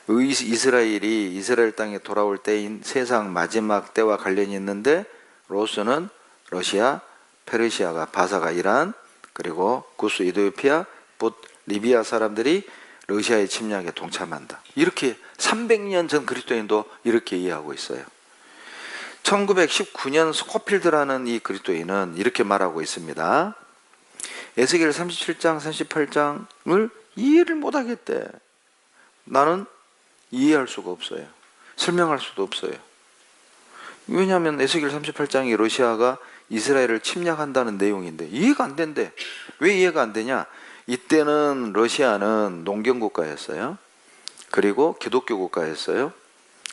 이스라엘이 이스라엘 땅에 돌아올 때인 세상 마지막 때와 관련이 있는데, 로스는 러시아, 페르시아가 바사가 이란, 그리고 구스 이디오피아, 붓 리비아 사람들이 러시아의 침략에 동참한다. 이렇게 300년 전 그리스도인도 이렇게 이해하고 있어요. 1919년 스코필드라는 이 그리스도인은 이렇게 말하고 있습니다. 에스겔 37장, 38장을 이해를 못하겠대. 나는 이해할 수가 없어요. 설명할 수도 없어요. 왜냐하면 에스겔 38장이 러시아가 이스라엘을 침략한다는 내용인데 이해가 안 된대. 왜 이해가 안 되냐? 이때는 러시아는 농경국가였어요. 그리고 기독교 국가였어요.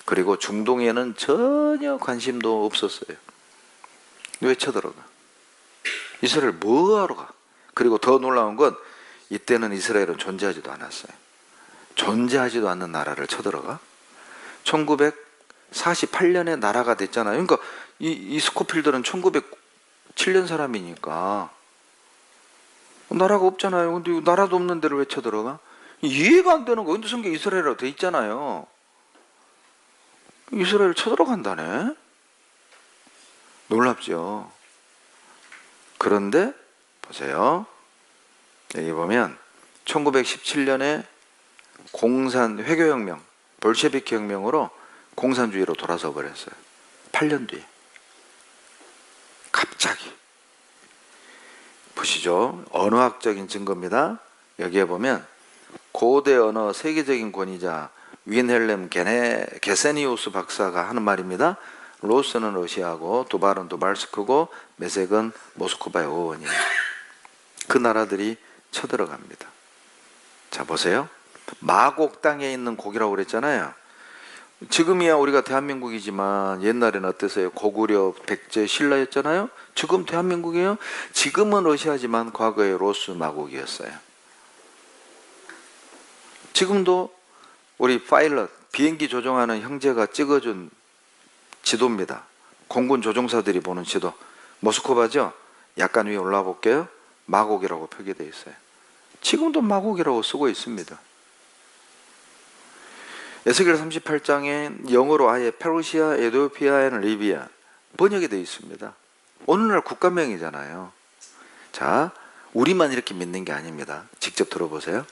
그리고 중동에는 전혀 관심도 없었어요. 왜 쳐들어가? 이스라엘 뭐하러 가? 그리고 더 놀라운 건 이때는 이스라엘은 존재하지도 않았어요. 존재하지도 않는 나라를 쳐들어가? 1948년에 나라가 됐잖아요. 그러니까 이 스코필드는 1907년 사람이니까 나라가 없잖아요. 근데 나라도 없는 데를 왜 쳐들어가? 이해가 안 되는 거. 근데 성경 이스라엘이라고 돼 있잖아요. 이스라엘 쳐들어간다네? 놀랍죠. 그런데 보세요. 여기 보면 1917년에 회교혁명, 볼셰비키 혁명으로 공산주의로 돌아서 버렸어요. 8년 뒤에. 갑자기. 보시죠. 언어학적인 증거입니다. 여기에 보면 고대 언어 세계적인 권위자 윈헬렘 게세니우스 박사가 하는 말입니다. 로스는 러시아고 두발은 두발스크고 메색은 모스크바의 어원이에요. 그 나라들이 쳐들어갑니다. 자 보세요. 마곡 땅에 있는 곡이라고 그랬잖아요. 지금이야 우리가 대한민국이지만 옛날에는 어땠어요? 고구려, 백제, 신라였잖아요. 지금 대한민국이에요. 지금은 러시아지만 과거에 로스 마곡이었어요. 지금도 우리 파일럿, 비행기 조종하는 형제가 찍어준 지도입니다. 공군 조종사들이 보는 지도. 모스크바죠? 약간 위에 올라와 볼게요. 마곡이라고 표기되어 있어요. 지금도 마곡이라고 쓰고 있습니다. 에스겔 38장에 영어로 아예 페르시아, 에티오피아, 리비아 번역이 되어 있습니다. 오늘날 국가명이잖아요. 자, 우리만 이렇게 믿는 게 아닙니다. 직접 들어보세요.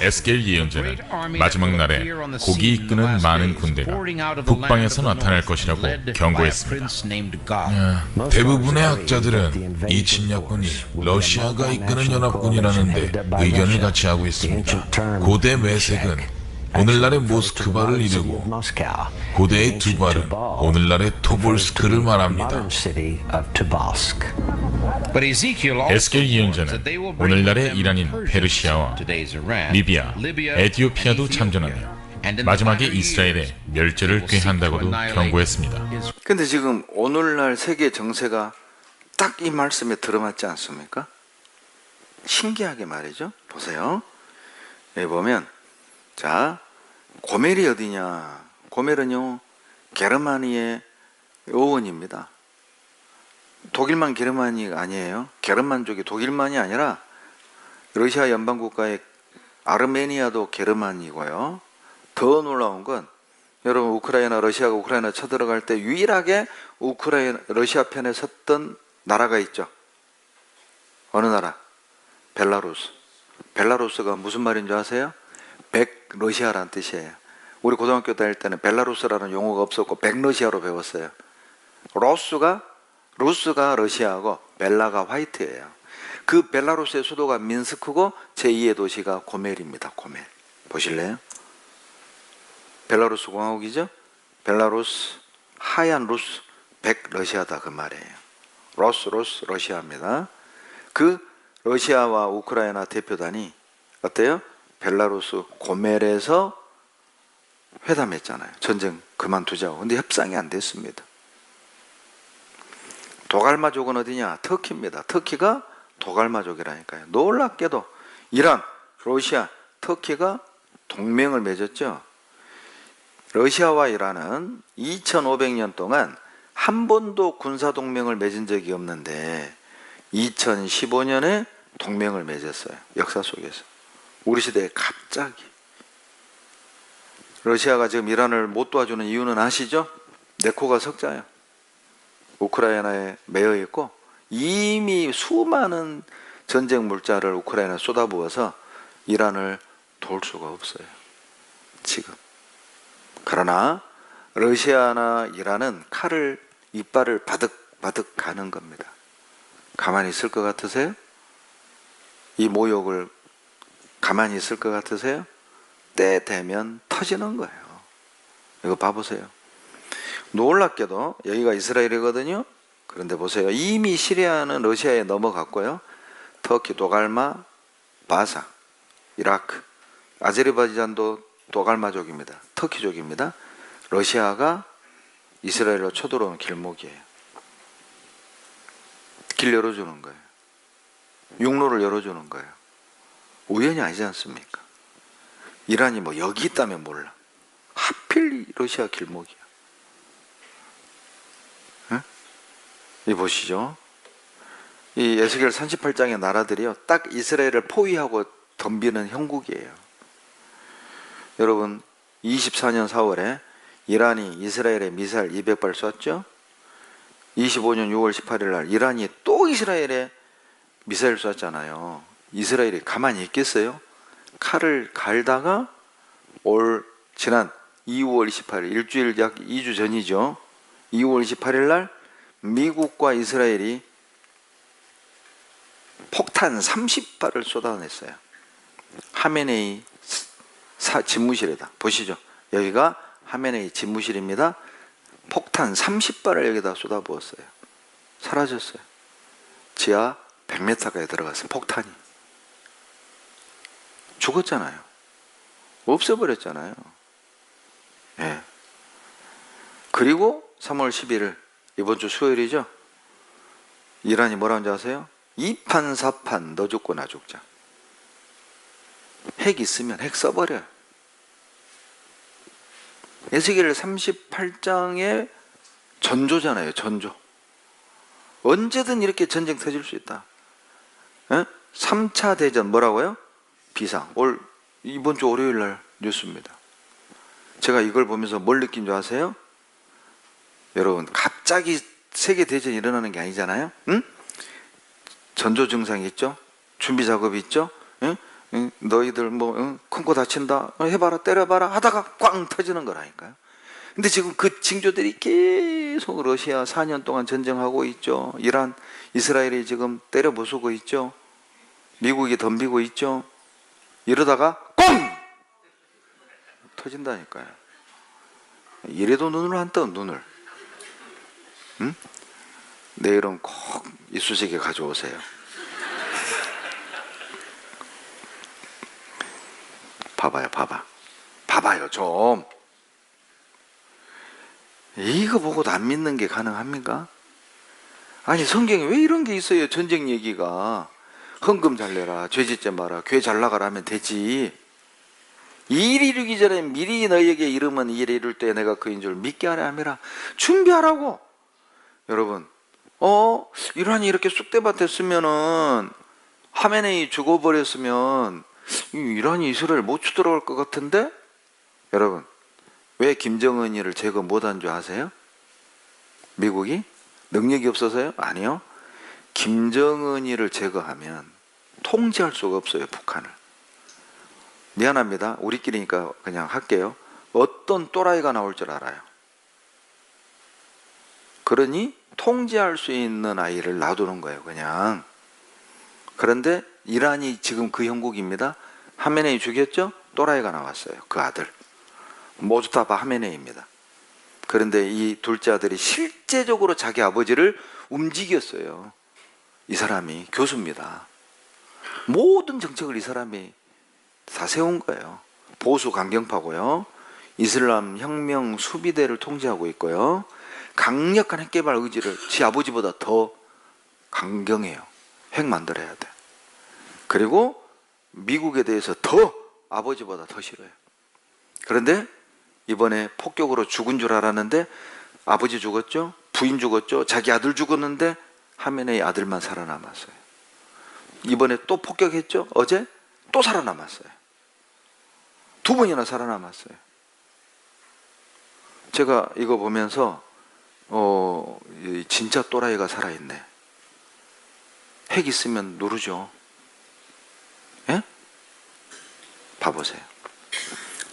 에스겔 예언자는 마지막 날에 고기 이끄는 많은 군대가 북방에서 나타날 것이라고 경고했습니다. 대부분의 학자들은 이 침략군이 러시아가 이끄는 연합군이라는데 의견을 같이 하고 있습니다. 고대 메색은 오늘날의 모스크바를 이르고 고대의 두발은 오늘날의 토볼스크를 말합니다. 에스겔 예언자는 오늘날의 이란인 페르시아와 리비아, 에티오피아도 참전하며 마지막에 이스라엘의 멸절을 꾀한다고도 경고했습니다. 근데 지금 오늘날 세계 정세가 딱 이 말씀에 들어맞지 않습니까? 신기하게 말이죠. 보세요. 여기 보면 자, 고멜이 어디냐? 고멜은요, 게르마니의 어원입니다. 독일만 게르마니가 아니에요. 게르만족이 독일만이 아니라 러시아 연방국가의 아르메니아도 게르만이고요. 더 놀라운 건 여러분 우크라이나, 러시아가 우크라이나 쳐들어갈 때 유일하게 러시아 편에 섰던 나라가 있죠. 어느 나라? 벨라루스. 벨라루스가 무슨 말인 줄 아세요? 백러시아라는 뜻이에요. 우리 고등학교 다닐 때는 벨라루스라는 용어가 없었고 백러시아로 배웠어요. 루스가 러시아고 벨라가 화이트예요. 그 벨라루스의 수도가 민스크고 제2의 도시가 고멜입니다. 고멜. 보실래요? 벨라루스 공화국이죠? 벨라루스, 하얀 루스, 백러시아다 그 말이에요. 로스, 러시아입니다. 그 러시아와 우크라이나 대표단이 어때요? 벨라루스 고멜에서 회담했잖아요. 전쟁 그만두자고. 근데 협상이 안 됐습니다. 도갈마족은 어디냐? 터키입니다. 터키가 도갈마족이라니까요. 놀랍게도 이란, 러시아, 터키가 동맹을 맺었죠. 러시아와 이란은 2500년 동안 한 번도 군사동맹을 맺은 적이 없는데 2015년에 동맹을 맺었어요. 역사 속에서. 우리 시대에 갑자기. 러시아가 지금 이란을 못 도와주는 이유는 아시죠? 네코가 석자예요. 우크라이나에 매여 있고 이미 수많은 전쟁 물자를 우크라이나에 쏟아부어서 이란을 도울 수가 없어요. 지금. 그러나 러시아나 이란은 이빨을 바득바득 가는 겁니다. 가만히 있을 것 같으세요? 이 모욕을 가만히 있을 것 같으세요? 때 되면 터지는 거예요. 이거 봐보세요. 놀랍게도 여기가 이스라엘이거든요. 그런데 보세요. 이미 시리아는 러시아에 넘어갔고요. 터키, 도갈마, 바사, 이라크, 아제르바이잔도 도갈마족입니다. 터키족입니다. 러시아가 이스라엘로 쳐들어오는 길목이에요. 길 열어주는 거예요. 육로를 열어주는 거예요. 우연이 아니지 않습니까? 이란이 뭐 여기 있다면 몰라. 하필 러시아 길목이야. 응? 이 보시죠. 이 에스겔 38장의 나라들이요, 딱 이스라엘을 포위하고 덤비는 형국이에요. 여러분, 24년 4월에 이란이 이스라엘에 미사일 200발 쐈죠. 25년 6월 18일 날 이란이 또 이스라엘에 미사일 쐈잖아요. 이스라엘이 가만히 있겠어요? 칼을 갈다가 지난 2월 28일, 일주일 약 2주 전이죠. 2월 28일 날 미국과 이스라엘이 폭탄 30발을 쏟아냈어요. 하메네이 집무실에다. 보시죠. 여기가 하메네이 집무실입니다. 폭탄 30발을 여기다 쏟아부었어요. 사라졌어요. 지하 100m까지 들어갔어요. 폭탄이. 죽었잖아요. 없어버렸잖아요. 예. 그리고 3월 11일, 이번 주 수요일이죠. 이란이 뭐라는지 아세요? 2판 4판 너 죽고 나 죽자. 핵 있으면 핵 써버려요. 에스겔 38장의 전조잖아요. 전조. 언제든 이렇게 전쟁 터질 수 있다. 에? 3차 대전 뭐라고요? 비상. 이번 주 월요일 날 뉴스입니다. 제가 이걸 보면서 뭘 느낀 줄 아세요? 여러분, 갑자기 세계 대전이 일어나는 게 아니잖아요. 응? 전조 증상이 있죠. 준비 작업이 있죠. 응? 응? 너희들 큰 거 다친다. 해봐라, 때려봐라 하다가 꽝 터지는 거라니까요. 근데 지금 그 징조들이 계속 러시아 4년 동안 전쟁하고 있죠. 이란, 이스라엘이 지금 때려 부수고 있죠. 미국이 덤비고 있죠. 이러다가 꽝! 터진다니까요. 이래도 눈을 안 떠, 눈을. 응? 내일은 꼭 이쑤시개 가져오세요. 봐봐요, 봐봐요, 좀. 이거 보고도 안 믿는 게 가능합니까? 아니, 성경에 왜 이런 게 있어요? 전쟁 얘기가. 헌금 잘 내라, 죄 짓지 마라, 교회 잘 나가라 하면 되지. 이 일이 이르기 전에 미리 너희에게 이르면 이 일이 이룰 때 내가 그인 줄 믿게 하려 함이라. 준비하라고. 여러분, 이란이 이렇게 쑥대밭했으면은, 하메네이 죽어버렸으면 이란이 이스라엘 못 쳐들어갈 것 같은데? 여러분, 왜 김정은이를 제거 못한 줄 아세요? 미국이? 능력이 없어서요? 아니요. 김정은이를 제거하면 통제할 수가 없어요, 북한을. 미안합니다. 우리끼리니까 그냥 할게요. 어떤 또라이가 나올 줄 알아요. 그러니 통제할 수 있는 아이를 놔두는 거예요, 그냥. 그런데 이란이 지금 그 형국입니다. 하메네이 죽였죠? 또라이가 나왔어요, 그 아들. 모주타바 하메네이입니다. 그런데 이 둘째 아들이 실제적으로 자기 아버지를 움직였어요. 이 사람이 교수입니다. 모든 정책을 이 사람이 다 세운 거예요. 보수 강경파고요. 이슬람 혁명 수비대를 통제하고 있고요. 강력한 핵개발 의지를 지 아버지보다 더 강경해요. 핵 만들어야 돼. 그리고 미국에 대해서 더 아버지보다 더 싫어요. 그런데 이번에 폭격으로 죽은 줄 알았는데 아버지 죽었죠? 부인 죽었죠? 자기 아들 죽었는데 하메네이 아들만 살아남았어요. 이번에 또 폭격했죠? 어제? 또 살아남았어요. 2번이나 살아남았어요. 제가 이거 보면서 진짜 또라이가 살아있네. 핵 있으면 누르죠. 예? 봐보세요.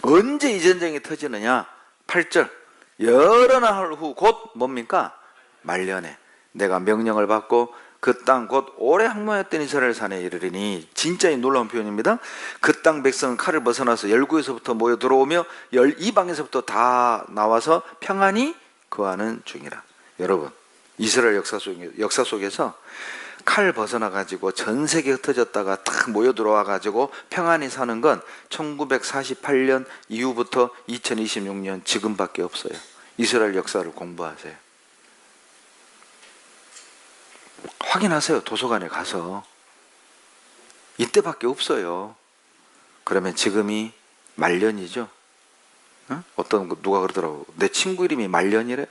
언제 이 전쟁이 터지느냐? 8절. 여러 날 후 곧 뭡니까? 말년에 내가 명령을 받고 그 땅 곧 오래 항모하였던 이스라엘 산에 이르리니, 진짜 이 놀라운 표현입니다. 그 땅 백성은 칼을 벗어나서 열국에서부터 모여 들어오며 이방에서부터 다 나와서 평안히 거하는 중이라. 여러분, 이스라엘 역사 속에서 칼 벗어나 가지고 전 세계에 흩어졌다가 탁 모여 들어와 가지고 평안히 사는 건 1948년 이후부터 2026년 지금밖에 없어요. 이스라엘 역사를 공부하세요. 확인하세요. 도서관에 가서. 이때밖에 없어요. 그러면 지금이 말년이죠. 응? 누가 그러더라고. 내 친구 이름이 말년이래.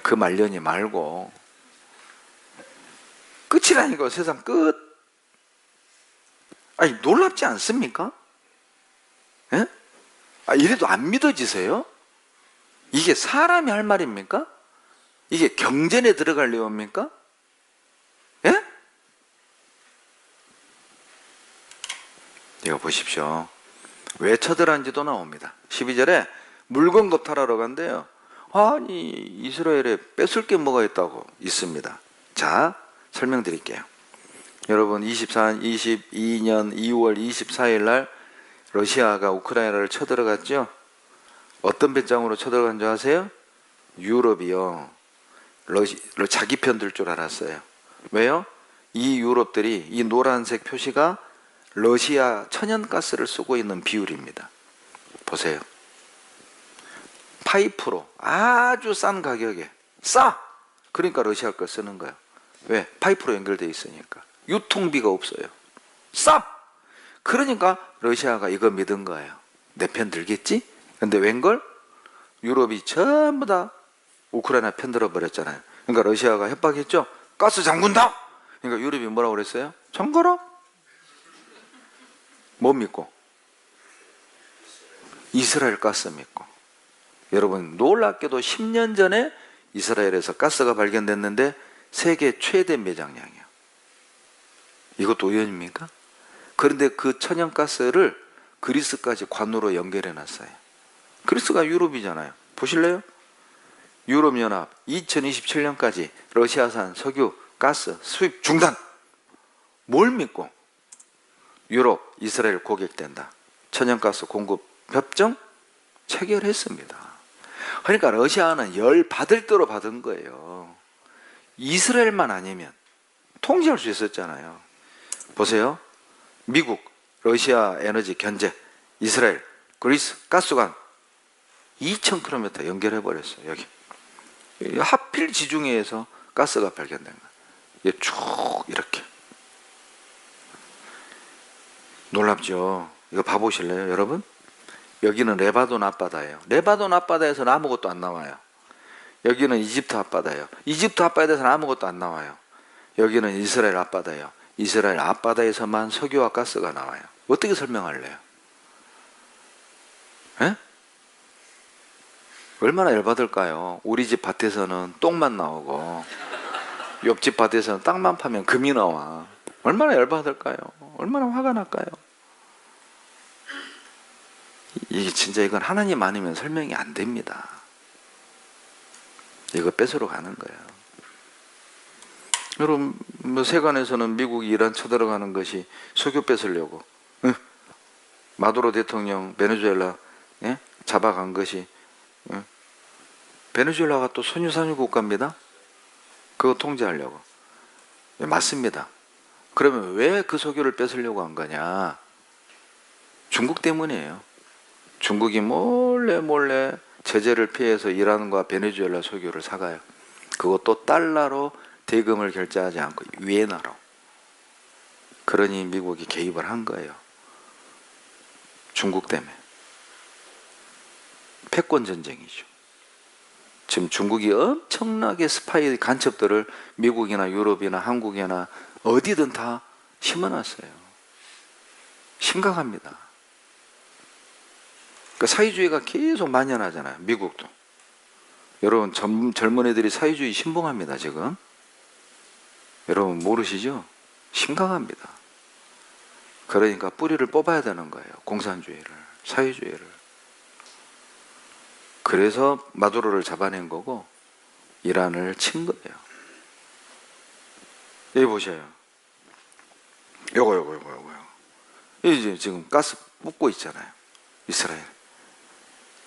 그 말년이 말고 끝이라니까. 세상 끝. 아니, 놀랍지 않습니까? 예? 이래도 안 믿어지세요? 이게 사람이 할 말입니까? 이게 경전에 들어갈 내용입니까? 예? 이거 보십시오. 왜 쳐들어간지도 나옵니다. 12절에 물건 겁탈하러 간대요. 아니, 이스라엘에 뺏을 게 뭐가 있다고 있습니다. 자, 설명드릴게요. 여러분, 22년 2월 24일 날 러시아가 우크라이나를 쳐들어갔죠? 어떤 배짱으로 쳐들어간 줄 아세요? 유럽이요. 자기 편 들 줄 알았어요. 왜요? 이 유럽들이 이 노란색 표시가 러시아 천연가스를 쓰고 있는 비율입니다. 보세요. 파이프로 아주 싼 가격에 싸! 그러니까 러시아 걸 쓰는 거예요. 왜? 파이프로 연결되어 있으니까. 유통비가 없어요. 싸! 그러니까 러시아가 이거 믿은 거예요. 내 편 들겠지? 근데 웬걸? 유럽이 전부 다 우크라이나 편 들어버렸잖아요. 그러니까 러시아가 협박했죠? 가스 잠근다! 그러니까 유럽이 뭐라고 그랬어요? 잠궈라! 뭐 믿고? 이스라엘 가스 믿고. 여러분, 놀랍게도 10년 전에 이스라엘에서 가스가 발견됐는데 세계 최대 매장량이에요. 이것도 우연입니까? 그런데 그 천연가스를 그리스까지 관으로 연결해 놨어요. 그리스가 유럽이잖아요. 보실래요? 유럽연합 2027년까지 러시아산 석유, 가스 수입 중단. 뭘 믿고? 유럽, 이스라엘 고객된다. 천연가스 공급 협정 체결했습니다. 그러니까 러시아는 열 받을 대로 받은 거예요. 이스라엘만 아니면 통제할 수 있었잖아요. 보세요. 미국, 러시아 에너지 견제, 이스라엘, 그리스 가스관 2,000km 연결해 버렸어요. 여기 하필 지중해에서 가스가 발견된 거예요. 이게 쭉 이렇게. 놀랍죠? 이거 봐보실래요, 여러분? 여기는 레바논 앞바다예요. 레바논 앞바다에서는 아무것도 안 나와요. 여기는 이집트 앞바다예요. 이집트 앞바다에서는 아무것도 안 나와요. 여기는 이스라엘 앞바다예요. 이스라엘 앞바다에서만 석유와 가스가 나와요. 어떻게 설명할래요? 에? 얼마나 열받을까요? 우리 집 밭에서는 똥만 나오고 옆집 밭에서는 땅만 파면 금이 나와. 얼마나 열받을까요? 얼마나 화가 날까요? 이게 진짜 이건 하나님 아니면 설명이 안 됩니다. 이거 뺏으러 가는 거예요. 여러분, 뭐 세관에서는 미국이 이란 쳐들어가는 것이 석유 뺏으려고, 마두로 대통령 베네수엘라 잡아간 것이, 베네수엘라가 또 선유산유 국가입니다. 그거 통제하려고. 맞습니다. 그러면 왜 그 석유를 뺏으려고 한 거냐? 중국 때문이에요. 중국이 몰래 제재를 피해서 이란과 베네수엘라 석유를 사가요. 그것도 달러로 대금을 결제하지 않고 위엔화로. 그러니 미국이 개입을 한 거예요. 중국 때문에. 패권 전쟁이죠. 지금 중국이 엄청나게 스파이 간첩들을 미국이나 유럽이나 한국이나 어디든 다 심어놨어요. 심각합니다. 그러니까 사회주의가 계속 만연하잖아요. 미국도. 여러분, 젊은 애들이 사회주의 신봉합니다. 지금. 여러분 모르시죠? 심각합니다. 그러니까 뿌리를 뽑아야 되는 거예요. 공산주의를, 사회주의를. 그래서 마두로를 잡아낸 거고 이란을 친 거예요. 여기 보셔요. 요거. 이제 지금 가스 뿜고 있잖아요. 이스라엘.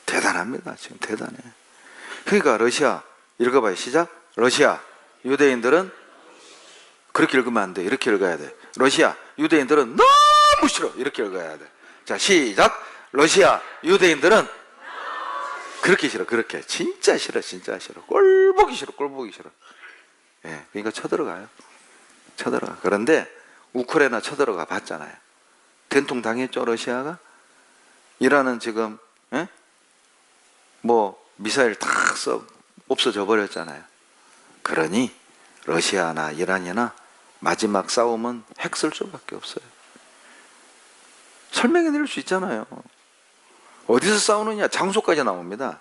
대단합니다. 지금 대단해. 그러니까 러시아 읽어봐요. 시작. 러시아 유대인들은 그렇게 읽으면 안 돼. 이렇게 읽어야 돼. 러시아 유대인들은 너무 싫어. 이렇게 읽어야 돼. 자, 시작. 러시아 유대인들은 그렇게 싫어. 그렇게. 진짜 싫어. 꼴 보기 싫어. 예, 그러니까 쳐들어가요. 쳐들어가. 그런데 우크라이나 쳐들어가 봤잖아요. 된통 당했죠, 러시아가? 이란은 지금 뭐 미사일 탁 써 없어져 버렸잖아요. 그러니 러시아나 이란이나 마지막 싸움은 핵 쓸 수밖에 없어요. 설명해 낼 수 있잖아요. 어디서 싸우느냐? 장소까지 나옵니다.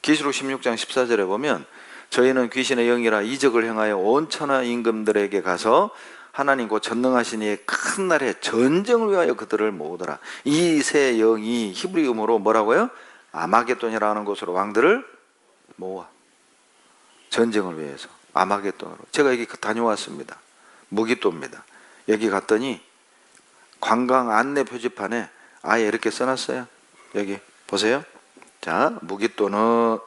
계시록 16장 14절에 보면 저희는 귀신의 영이라 이적을 행하여 온 천하 임금들에게 가서 하나님 곧 전능하신 이의 큰 날에 전쟁을 위하여 그들을 모으더라. 이 세 영이 히브리음으로 뭐라고요? 아마겟돈이라는 곳으로 왕들을 모아. 전쟁을 위해서. 아마겟돈으로. 제가 여기 다녀왔습니다. 무기또입니다. 여기 갔더니 관광 안내 표지판에 아예 이렇게 써놨어요. 여기 보세요. 자, 무기또는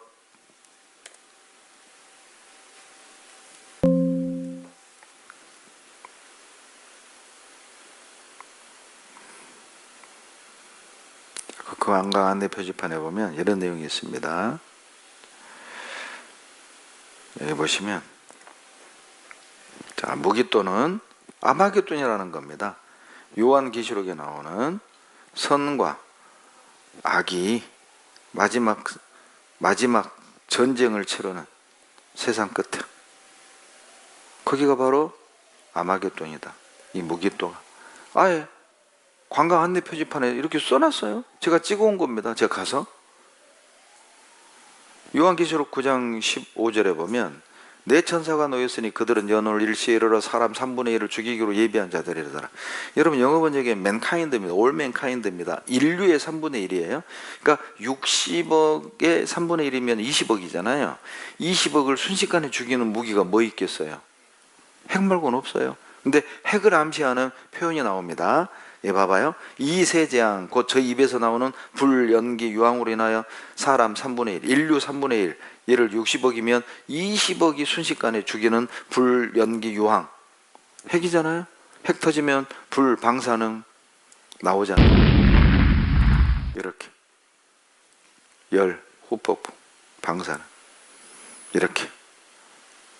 그 관광 안내 표지판에 보면 이런 내용이 있습니다. 여기 보시면 자, 무기또는 아마겟돈이라는 겁니다. 요한계시록에 나오는 선과 악이 마지막 전쟁을 치르는 세상 끝에 거기가 바로 아마겟돈이다. 이 무기또가 아예 관광 안내 표지판에 이렇게 써놨어요. 제가 찍어온 겁니다. 제가 가서 요한계시록 9장 15절에 보면 내 천사가 놓였으니 그들은 연을 일시에 이르러 사람 3분의 1을 죽이기로 예비한 자들이더라. 여러분 영어 번역에 맨카인드입니다. 올 맨카인드입니다. 인류의 3분의 1이에요. 그러니까 60억의 3분의 1이면 20억이잖아요. 20억을 순식간에 죽이는 무기가 뭐 있겠어요? 핵 말고는 없어요. 근데 핵을 암시하는 표현이 나옵니다. 예, 봐봐요. 이 세 재앙, 곧 저 입에서 나오는 불, 연기, 유황으로 인하여 사람 3분의 1, 인류 3분의 1, 얘를 60억이면 20억이 순식간에 죽이는 불, 연기, 유황. 핵이잖아요. 핵 터지면 불, 방사능 나오잖아요. 이렇게. 열, 후폭풍, 방사능. 이렇게.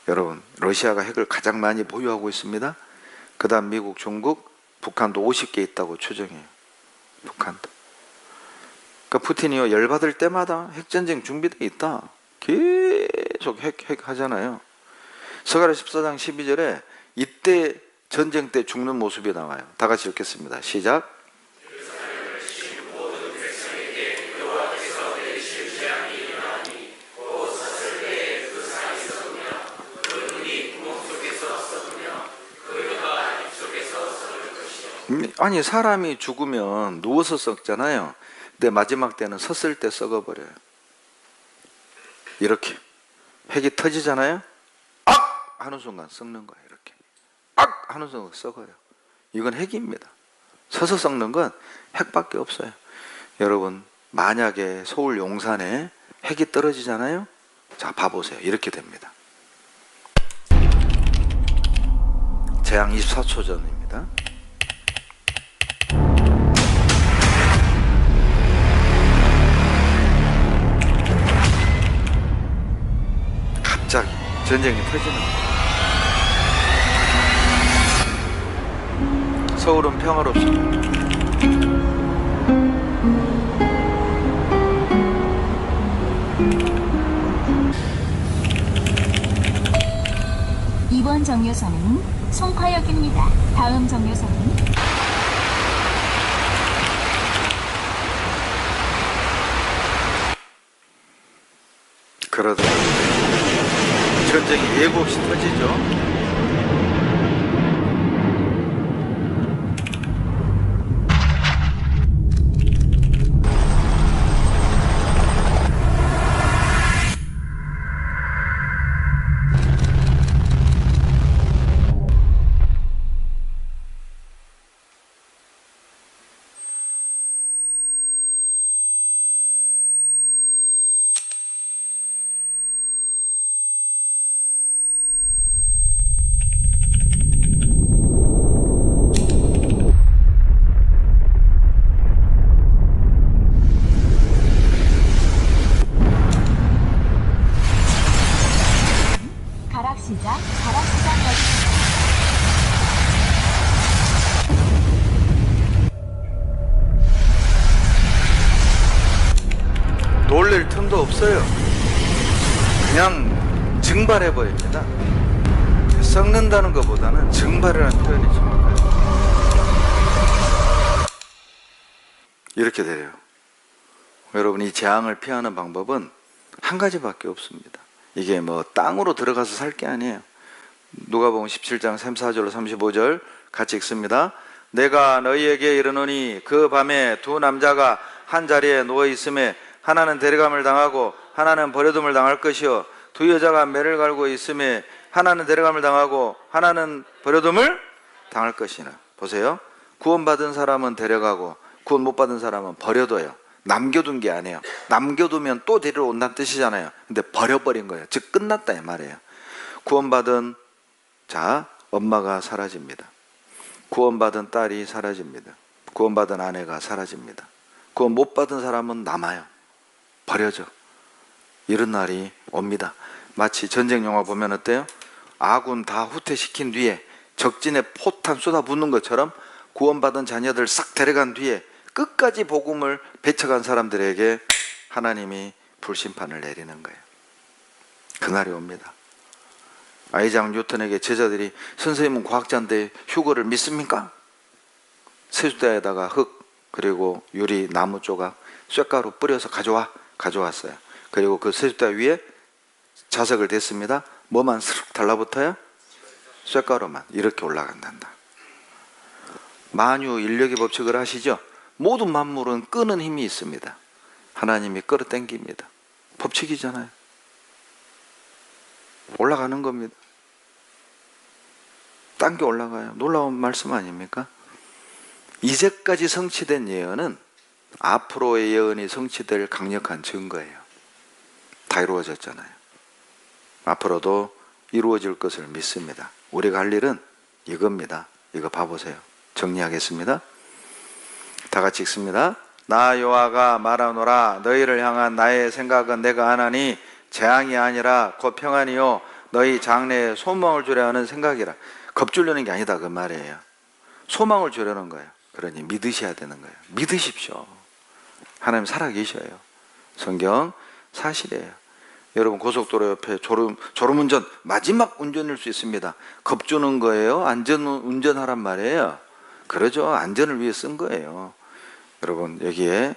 여러분, 러시아가 핵을 가장 많이 보유하고 있습니다. 그 다음 미국, 중국, 북한도 50개 있다고 추정해요. 북한도. 그러니까 푸틴이요 열받을 때마다 핵전쟁 준비되어 있다. 계속 핵 하잖아요. 스가랴 14장 12절에 이때 전쟁 때 죽는 모습이 나와요. 다 같이 읽겠습니다. 시작. 아니 사람이 죽으면 누워서 썩잖아요. 근데 마지막 때는 섰을 때 썩어버려요. 이렇게 핵이 터지잖아요. 악! 하는 순간 썩는 거예요. 이렇게 악! 하는 순간 썩어요. 이건 핵입니다. 서서 썩는 건 핵밖에 없어요. 여러분 만약에 서울 용산에 핵이 떨어지잖아요. 자 봐보세요. 이렇게 됩니다. 재앙 24초 전입니다. 갑자기 전쟁이 터지는 거예요. 서울은 평화롭습니다. 이번 정류소는 송파역입니다. 다음 정류소는 그러다 전쟁이 예고 없이 터지죠. 없어요. 그냥 증발해버립니다. 썩는다는 것보다는 증발이라는 표현이 정확해요. 이렇게 돼요. 여러분, 이 재앙을 피하는 방법은 한 가지밖에 없습니다. 이게 뭐 땅으로 들어가서 살 게 아니에요. 누가복음 17장 34절로 35절 같이 읽습니다. 내가 너희에게 이르노니 그 밤에 두 남자가 한 자리에 누워 있음에 하나는 데려감을 당하고 하나는 버려둠을 당할 것이요 두 여자가 매를 갈고 있음에 하나는 데려감을 당하고 하나는 버려둠을 당할 것이나. 보세요. 구원받은 사람은 데려가고 구원 못 받은 사람은 버려둬요. 남겨둔 게 아니에요. 남겨두면 또 데리러 온다는 뜻이잖아요. 근데 버려버린 거예요. 즉 끝났다 이 말이에요. 구원받은 자, 엄마가 사라집니다. 구원받은 딸이 사라집니다. 구원받은 아내가 사라집니다. 구원 못 받은 사람은 남아요. 버려져. 이런 날이 옵니다. 마치 전쟁 영화 보면 어때요? 아군 다 후퇴시킨 뒤에 적진에 포탄 쏟아붓는 것처럼 구원받은 자녀들 싹 데려간 뒤에 끝까지 복음을 배쳐간 사람들에게 하나님이 불심판을 내리는 거예요. 그날이 옵니다. 아이작 뉴턴에게 제자들이 선생님은 과학자인데 휴거를 믿습니까? 세숫대에다가 흙 그리고 유리 나무 조각 쇳가루 뿌려서 가져왔어요. 그리고 그 세숫대 위에 자석을 댔습니다. 뭐만 스르륵 달라붙어요? 쇳가루만 이렇게 올라간단다. 만유 인력의 법칙을 아시죠? 모든 만물은 끄는 힘이 있습니다. 하나님이 끌어당깁니다. 법칙이잖아요. 올라가는 겁니다. 당겨 올라가요. 놀라운 말씀 아닙니까? 이제까지 성취된 예언은 앞으로의 예언이 성취될 강력한 증거예요. 다 이루어졌잖아요. 앞으로도 이루어질 것을 믿습니다. 우리가 할 일은 이겁니다. 이거 봐보세요. 정리하겠습니다. 다 같이 읽습니다. 나 여호와가 말하노라. 너희를 향한 나의 생각은 내가 아나니 재앙이 아니라 곧 평안이요 너희 장래에 소망을 주려 하는 생각이라. 겁주려는 게 아니다 그 말이에요. 소망을 주려는 거예요. 그러니 믿으셔야 되는 거예요. 믿으십시오. 하나님 살아계셔요. 성경 사실이에요. 여러분 고속도로 옆에 졸음운전 마지막 운전일 수 있습니다. 겁주는 거예요? 안전운전하란 말이에요? 그러죠. 안전을 위해 쓴 거예요. 여러분 여기에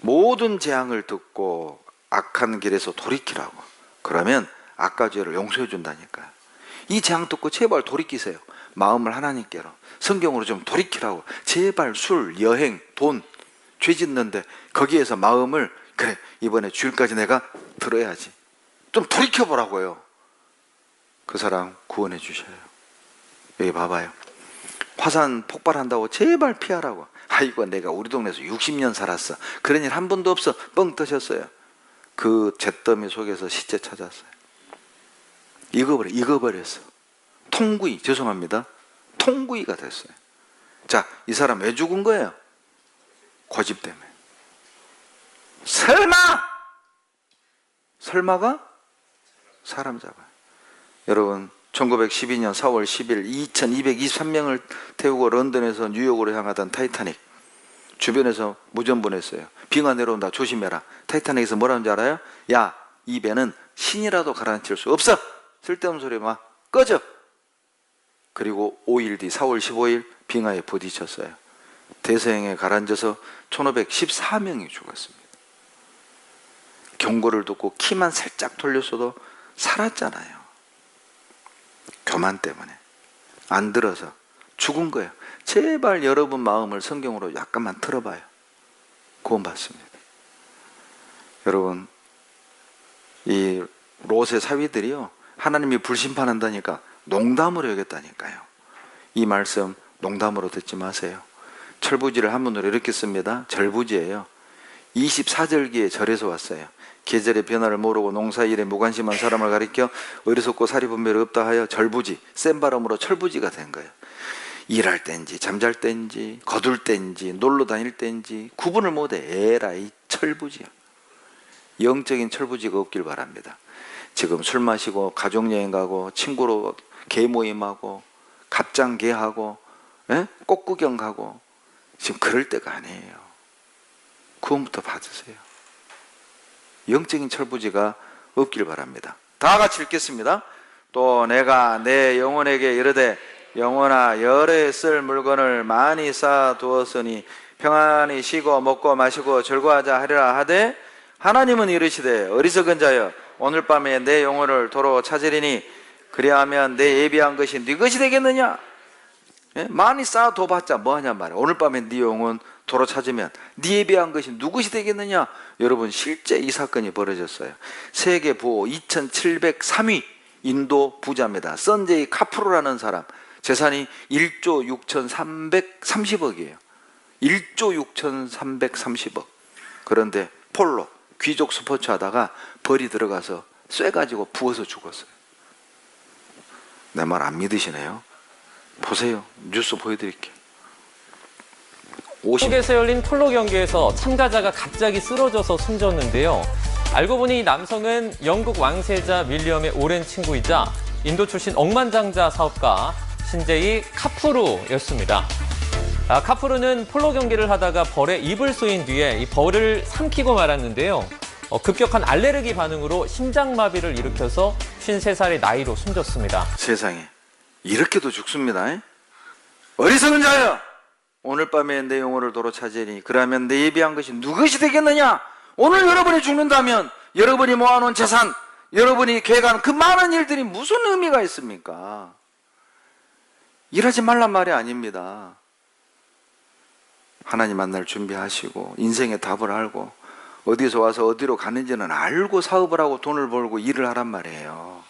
모든 재앙을 듣고 악한 길에서 돌이키라고. 그러면 악과 죄를 용서해 준다니까요. 이 재앙 듣고 제발 돌이키세요. 마음을 하나님께로 성경으로 좀 돌이키라고. 제발 술, 여행, 돈, 죄 짓는데 거기에서 마음을 그래 이번에 주일까지 내가 들어야지. 좀 돌이켜보라고요. 그 사람 구원해 주셔요. 여기 봐봐요. 화산 폭발한다고 제발 피하라고. 아이고 내가 우리 동네에서 60년 살았어. 그런 일 한 번도 없어. 뻥 뜨셨어요. 그 잿더미 속에서 시체 찾았어요. 익어버렸어. 통구이, 죄송합니다. 통구이가 됐어요. 자, 이 사람 왜 죽은 거예요? 고집 때문에. 설마가 사람 잡아요. 여러분 1912년 4월 10일 2223명을 태우고 런던에서 뉴욕으로 향하던 타이타닉 주변에서 무전보냈어요. 빙하 내려온다 조심해라. 타이타닉에서 뭐라는지 알아요? 야, 이 배는 신이라도 가라앉힐 수 없어. 쓸데없는 소리 마. 꺼져. 그리고 5일 뒤 4월 15일 빙하에 부딪혔어요. 대서양에 가라앉아서 1514명이 죽었습니다. 경고를 듣고 키만 살짝 돌렸어도 살았잖아요. 교만 때문에 안 들어서 죽은 거예요. 제발 여러분 마음을 성경으로 약간만 틀어봐요. 구원받습니다. 여러분 이 롯의 사위들이요 하나님이 불심판한다니까 농담으로 여겼다니까요. 이 말씀 농담으로 듣지 마세요. 철부지를 한문으로 이렇게 씁니다. 절부지예요. 24절기에 절에서 왔어요. 계절의 변화를 모르고 농사일에 무관심한 사람을 가리켜 어리석고 사리 분별이 없다 하여 절부지, 센 발음으로 철부지가 된 거예요. 일할 때인지 잠잘 때인지 거둘 때인지 놀러 다닐 때인지 구분을 못해. 에라이 철부지야. 영적인 철부지가 없길 바랍니다. 지금 술 마시고 가족여행 가고 친구로 개모임하고 갑장개하고 꽃구경 가고 지금 그럴 때가 아니에요. 구원부터 받으세요. 영적인 철부지가 없길 바랍니다. 다 같이 읽겠습니다. 또 내가 내 영혼에게 이르되 영혼아 열에 쓸 물건을 많이 쌓아두었으니 평안히 쉬고 먹고 마시고 즐거워하자 하리라 하되 하나님은 이르시되 어리석은 자여 오늘 밤에 내 영혼을 도로 찾으리니 그리하면 내 예비한 것이 네 것이 되겠느냐. 예? 많이 쌓아둬봤자 뭐하냐 말이야. 오늘 밤에 네 영혼 도로 찾으면 네 예비한 것이 누구시 되겠느냐. 여러분 실제 이 사건이 벌어졌어요. 세계 부호 2703위 인도 부자입니다. 선제이 카프루라는 사람 재산이 1조 6,330억이에요. 1조 6,330억. 그런데 폴로 귀족 스포츠 하다가 벌이 들어가서 쇠가지고 부어서 죽었어요. 내 말 안 믿으시네요. 보세요. 뉴스 보여드릴게요. 한국에서 열린 폴로 경기에서 참가자가 갑자기 쓰러져서 숨졌는데요. 알고 보니 이 남성은 영국 왕세자 윌리엄의 오랜 친구이자 인도 출신 억만장자 사업가 신제이 카푸루였습니다. 카푸루는 폴로 경기를 하다가 벌에 입을 쏘인 뒤에 이 벌을 삼키고 말았는데요. 급격한 알레르기 반응으로 심장마비를 일으켜서 53살의 나이로 숨졌습니다. 세상에 이렇게도 죽습니다. 어리석은 자여 오늘 밤에 내 영혼을 도로 찾으니 그러면 내 예비한 것이 누구시 되겠느냐. 오늘 여러분이 죽는다면 여러분이 모아놓은 재산, 여러분이 계획한 그 많은 일들이 무슨 의미가 있습니까? 일하지 말란 말이 아닙니다. 하나님 만날 준비하시고 인생의 답을 알고 어디서 와서 어디로 가는지는 알고 사업을 하고 돈을 벌고 일을 하란 말이에요.